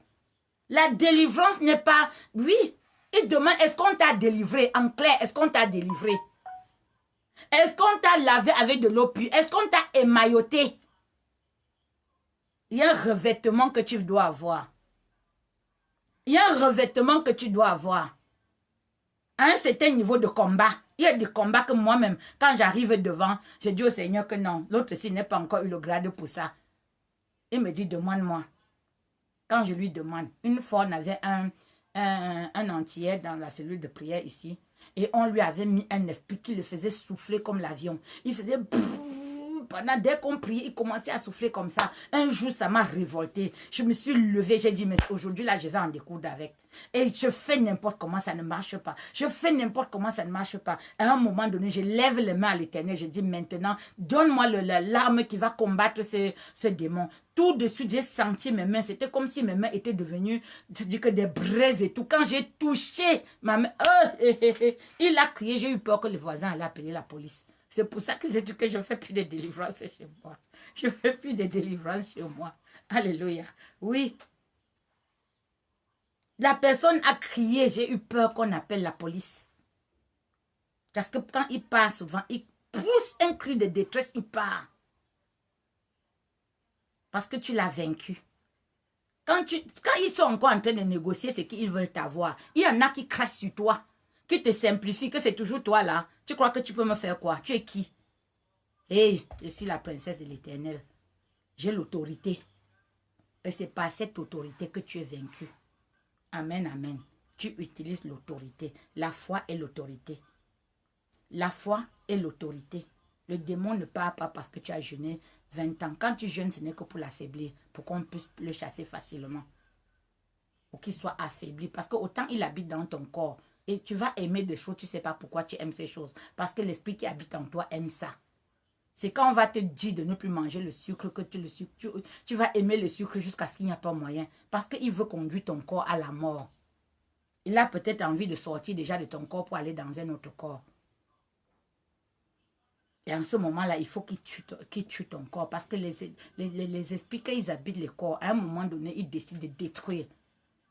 La délivrance n'est pas... Oui, il demande est-ce qu'on t'a délivré? En clair, est-ce qu'on t'a délivré? Est-ce qu'on t'a lavé avec de l'eau pure? Est-ce qu'on t'a émailloté? Il y a un revêtement que tu dois avoir. Il y a un revêtement que tu dois avoir. À un certain niveau de combat. Il y a des combats que moi-même, quand j'arrive devant, je dis au Seigneur que non, l'autre-ci n'est pas encore eu le grade pour ça. Il me dit, demande-moi. Quand je lui demande, une fois, on avait un entier dans la cellule de prière ici, et on lui avait mis un esprit qui le faisait souffler comme l'avion. Il faisait... Pendant, dès qu'on priait, il commençait à souffler comme ça. Un jour, ça m'a révolté. Je me suis levée, j'ai dit, mais aujourd'hui, là, je vais en découdre avec. Et je fais n'importe comment, ça ne marche pas. Je fais n'importe comment, ça ne marche pas. À un moment donné, je lève les mains à l'Éternel. Je dis, maintenant, donne-moi l'arme qui va combattre ce démon. Tout de suite, j'ai senti mes mains. C'était comme si mes mains étaient devenues que des braises et tout. Quand j'ai touché ma main, il a crié. J'ai eu peur que les voisins allaient appeler la police. C'est pour ça que j'ai dit que je ne fais plus de délivrance chez moi. Je ne fais plus de délivrance chez moi. Alléluia. Oui. La personne a crié. J'ai eu peur qu'on appelle la police. Parce que quand il part souvent, il pousse un cri de détresse, il part. Parce que tu l'as vaincu. Quand ils sont encore en train de négocier, c'est qu'ils veulent t'avoir. Il y en a qui crachent sur toi, qui te simplifient, que c'est toujours toi là. Tu crois que tu peux me faire quoi? Tu es qui? Hey, je suis la princesse de l'Éternel. J'ai l'autorité. Et c'est par cette autorité que tu es vaincu. Amen, amen. Tu utilises l'autorité. La foi est l'autorité. La foi est l'autorité. Le démon ne part pas parce que tu as jeûné 20 ans. Quand tu jeûnes, ce n'est que pour l'affaiblir, pour qu'on puisse le chasser facilement. Pour qu'il soit affaibli. Parce que autant il habite dans ton corps, et tu vas aimer des choses, tu ne sais pas pourquoi tu aimes ces choses. Parce que l'esprit qui habite en toi aime ça. C'est quand on va te dire de ne plus manger le sucre que tu vas aimer le sucre jusqu'à ce qu'il n'y a pas moyen. Parce qu'il veut conduire ton corps à la mort. Il a peut-être envie de sortir déjà de ton corps pour aller dans un autre corps. Et en ce moment-là, il faut qu'il tue ton corps. Parce que les esprits, quand ils habitent le corps, à un moment donné, ils décident de détruire.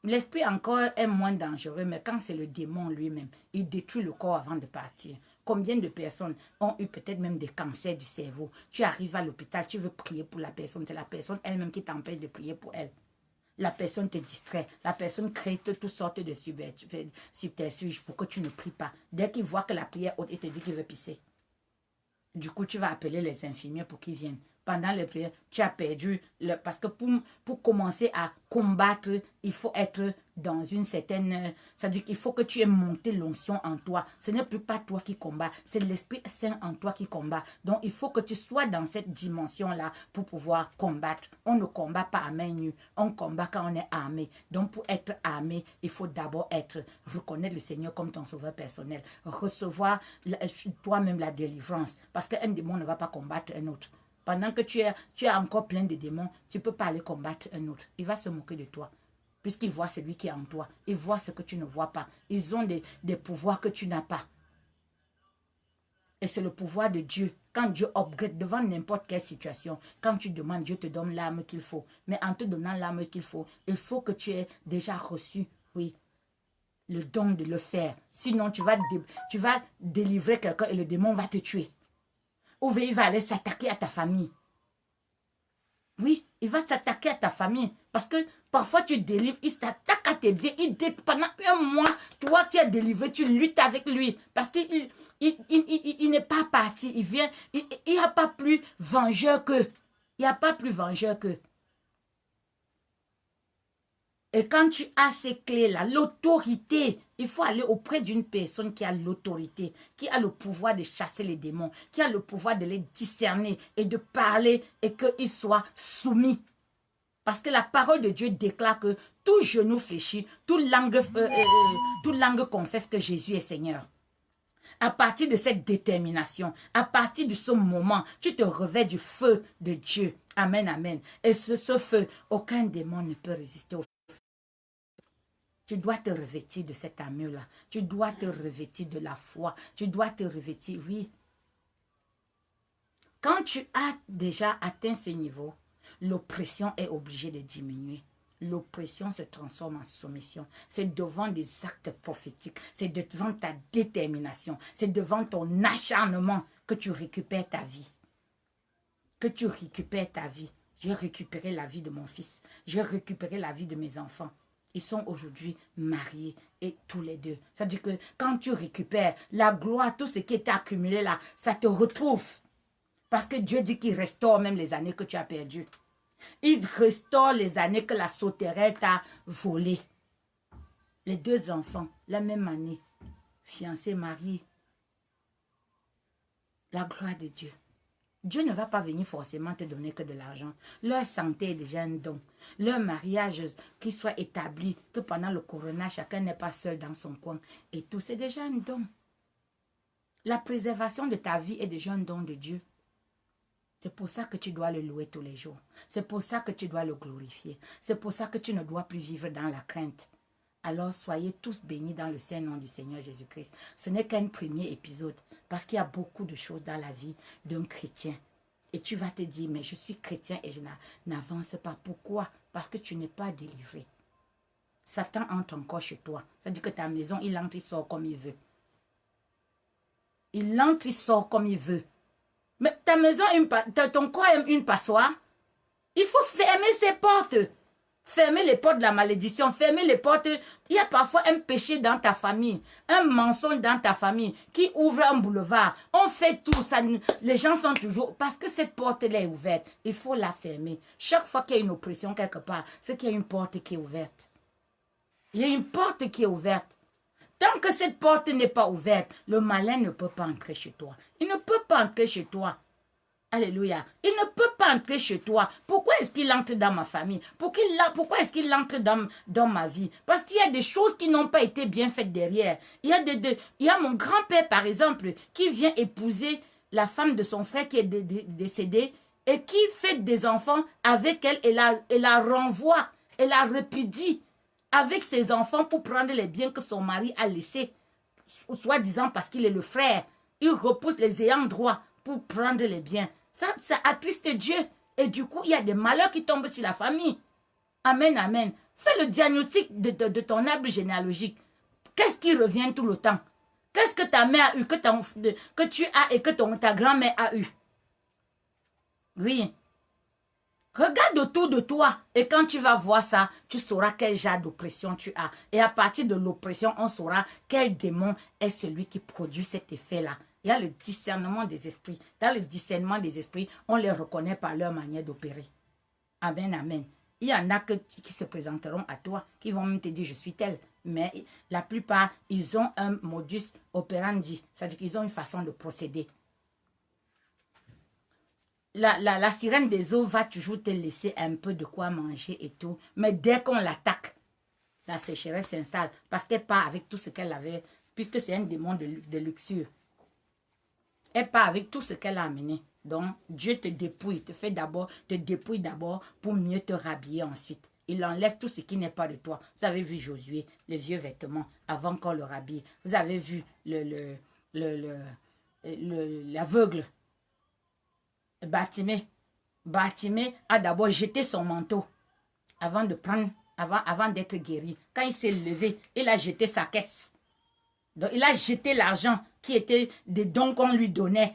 L'esprit encore est moins dangereux, mais quand c'est le démon lui-même, il détruit le corps avant de partir. Combien de personnes ont eu peut-être même des cancers du cerveau? Tu arrives à l'hôpital, tu veux prier pour la personne, c'est la personne elle-même qui t'empêche de prier pour elle. La personne te distrait, la personne crée toutes sortes de subterfuges pour que tu ne pries pas. Dès qu'il voit que la prière haute, il te dit qu'il veut pisser. Du coup, tu vas appeler les infirmiers pour qu'ils viennent. Pendant les prières, tu as perdu. Parce que pour commencer à combattre, il faut être dans une certaine... C'est-à-dire qu'il faut que tu aies monté l'onction en toi. Ce n'est plus pas toi qui combats, c'est l'Esprit Saint en toi qui combat. Donc, il faut que tu sois dans cette dimension-là pour pouvoir combattre. On ne combat pas à main nue. On combat quand on est armé. Donc, pour être armé, il faut d'abord reconnaître le Seigneur comme ton sauveur personnel. Recevoir toi-même la délivrance. Parce qu'un démon ne va pas combattre un autre. Pendant que tu es encore plein de démons, tu ne peux pas aller combattre un autre. Il va se moquer de toi. Puisqu'il voit celui qui est en toi. Il voit ce que tu ne vois pas. Ils ont des pouvoirs que tu n'as pas. Et c'est le pouvoir de Dieu. Quand Dieu upgrade devant n'importe quelle situation, quand tu demandes, Dieu te donne l'arme qu'il faut. Mais en te donnant l'arme qu'il faut, il faut que tu aies déjà reçu, oui, le don de le faire. Sinon, tu vas délivrer quelqu'un et le démon va te tuer. Ou il va aller s'attaquer à ta famille. Oui, il va s'attaquer à ta famille. Parce que parfois tu délivres, il s'attaque à tes biens. Pendant un mois, toi tu as délivré, tu luttes avec lui. Parce qu'il n'est pas parti. Il vient, il n'y a pas plus vengeur qu'eux. Il n'y a pas plus vengeur qu'eux. Et quand tu as ces clés-là, l'autorité, il faut aller auprès d'une personne qui a l'autorité, qui a le pouvoir de chasser les démons, qui a le pouvoir de les discerner et de parler et qu'ils soient soumis. Parce que la parole de Dieu déclare que tout genou fléchit, toute langue confesse que Jésus est Seigneur. À partir de cette détermination, à partir de ce moment, tu te revêts du feu de Dieu. Amen, amen. Et ce feu, aucun démon ne peut résister au feu. Tu dois te revêtir de cette armure-là. Tu dois te revêtir de la foi. Tu dois te revêtir, oui. Quand tu as déjà atteint ce niveau, l'oppression est obligée de diminuer. L'oppression se transforme en soumission. C'est devant des actes prophétiques. C'est devant ta détermination. C'est devant ton acharnement que tu récupères ta vie. Que tu récupères ta vie. J'ai récupéré la vie de mon fils. J'ai récupéré la vie de mes enfants. Ils sont aujourd'hui mariés et tous les deux. Ça veut dire que quand tu récupères la gloire, tout ce qui est accumulé là, ça te retrouve. Parce que Dieu dit qu'il restaure même les années que tu as perdues. Il restaure les années que la sauterelle t'a volées. Les deux enfants, la même année, fiancés, mariés. La gloire de Dieu. Dieu ne va pas venir forcément te donner que de l'argent. Leur santé est déjà un don. Leur mariage, qu'il soit établi, que pendant le corona, chacun n'est pas seul dans son coin. Et tout, c'est déjà un don. La préservation de ta vie est déjà un don de Dieu. C'est pour ça que tu dois le louer tous les jours. C'est pour ça que tu dois le glorifier. C'est pour ça que tu ne dois plus vivre dans la crainte. Alors soyez tous bénis dans le saint nom du Seigneur Jésus-Christ. Ce n'est qu'un premier épisode parce qu'il y a beaucoup de choses dans la vie d'un chrétien. Et tu vas te dire, mais je suis chrétien et je n'avance pas. Pourquoi? Parce que tu n'es pas délivré. Satan entre encore chez toi. Ça veut dire que ta maison, il entre, il sort comme il veut. Il entre, il sort comme il veut. Mais ta maison, ton corps est une passoire. Il faut fermer ses portes. Fermer les portes de la malédiction. Fermer les portes. Il y a parfois un péché dans ta famille. Un mensonge dans ta famille qui ouvre un boulevard. On fait tout ça. Les gens sont toujours... Parce que cette porte-là est ouverte. Il faut la fermer. Chaque fois qu'il y a une oppression quelque part, c'est qu'il y a une porte qui est ouverte. Il y a une porte qui est ouverte. Tant que cette porte n'est pas ouverte, le malin ne peut pas entrer chez toi. Il ne peut pas entrer chez toi. Alléluia. Il ne peut pas entrer chez toi. Pourquoi est-ce qu'il entre dans ma famille? Pourquoi est-ce qu'il entre dans ma vie? Parce qu'il y a des choses qui n'ont pas été bien faites derrière. Il y a mon grand-père, par exemple, qui vient épouser la femme de son frère qui est décédée et qui fait des enfants avec elle et la renvoie et la répudie avec ses enfants pour prendre les biens que son mari a laissés, soi-disant parce qu'il est le frère. Il repousse les ayants droit pour prendre les biens. Ça attriste Dieu. Et du coup, il y a des malheurs qui tombent sur la famille. Amen, amen. Fais le diagnostic de ton arbre généalogique. Qu'est-ce qui revient tout le temps? Qu'est-ce que ta mère a eu, que tu as et que ta grand-mère a eu? Oui. Regarde autour de toi et quand tu vas voir ça, tu sauras quel genre d'oppression tu as. Et à partir de l'oppression, on saura quel démon est celui qui produit cet effet-là. Il y a le discernement des esprits. Dans le discernement des esprits, on les reconnaît par leur manière d'opérer. Amen, amen. Il y en a qui se présenteront à toi, qui vont même te dire je suis tel. Mais la plupart, ils ont un modus operandi. C'est-à-dire qu'ils ont une façon de procéder. La sirène des eaux va toujours te laisser un peu de quoi manger et tout. Mais dès qu'on l'attaque, la sécheresse s'installe. Parce qu'elle part avec tout ce qu'elle avait, puisque c'est un démon de luxure. Elle part avec tout ce qu'elle a amené. Donc, Dieu te dépouille, te dépouille d'abord pour mieux te rhabiller ensuite. Il enlève tout ce qui n'est pas de toi. Vous avez vu Josué, les vieux vêtements, avant qu'on le rhabille. Vous avez vu l'aveugle. Bartimée a d'abord jeté son manteau avant d'être guéri. Quand il s'est levé, il a jeté sa caisse. Donc, il a jeté l'argent qui était des dons qu'on lui donnait.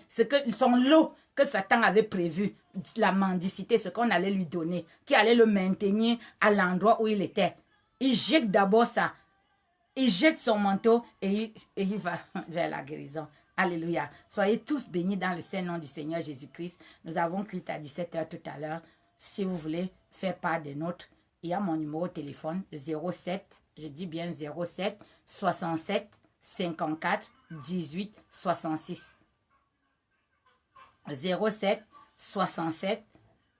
Son lot que Satan avait prévu, la mendicité, ce qu'on allait lui donner, qui allait le maintenir à l'endroit où il était. Il jette d'abord ça. Il jette son manteau et il va vers la guérison. Alléluia. Soyez tous bénis dans le saint nom du Seigneur Jésus-Christ. Nous avons culte à 17 h tout à l'heure. Si vous voulez faire part de Il y a mon numéro de téléphone 07, je dis bien 07 67 54 18 66. 07 67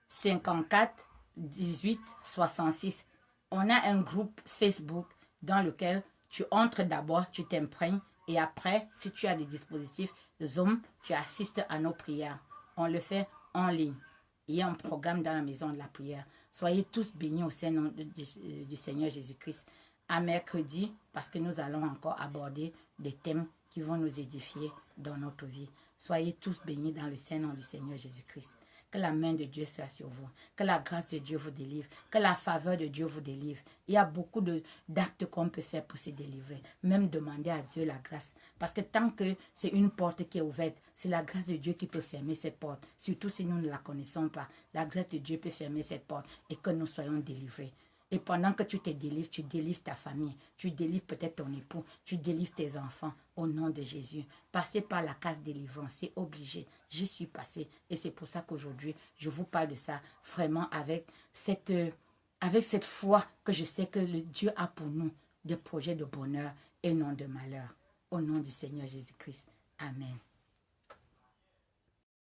54 18 66. On a un groupe Facebook dans lequel tu entres d'abord, tu t'imprègnes et après, si tu as des dispositifs Zoom, tu assistes à nos prières. On le fait en ligne. Il y a un programme dans la maison de la prière. Soyez tous bénis au Seigneur du Seigneur Jésus-Christ. À mercredi, parce que nous allons encore aborder des thèmes qui vont nous édifier dans notre vie. Soyez tous bénis dans le Saint-Nom du Seigneur Jésus-Christ. Que la main de Dieu soit sur vous. Que la grâce de Dieu vous délivre. Que la faveur de Dieu vous délivre. Il y a beaucoup d'actes qu'on peut faire pour se délivrer. Même demander à Dieu la grâce. Parce que tant que c'est une porte qui est ouverte, c'est la grâce de Dieu qui peut fermer cette porte. Surtout si nous ne la connaissons pas. La grâce de Dieu peut fermer cette porte et que nous soyons délivrés. Et pendant que tu te délivres, tu délivres ta famille, tu délivres peut-être ton époux, tu délivres tes enfants au nom de Jésus. Passez par la case délivrance, c'est obligé. J'y suis passé et c'est pour ça qu'aujourd'hui, je vous parle de ça vraiment avec cette foi que je sais que le Dieu a pour nous des projets de bonheur et non de malheur. Au nom du Seigneur Jésus-Christ. Amen.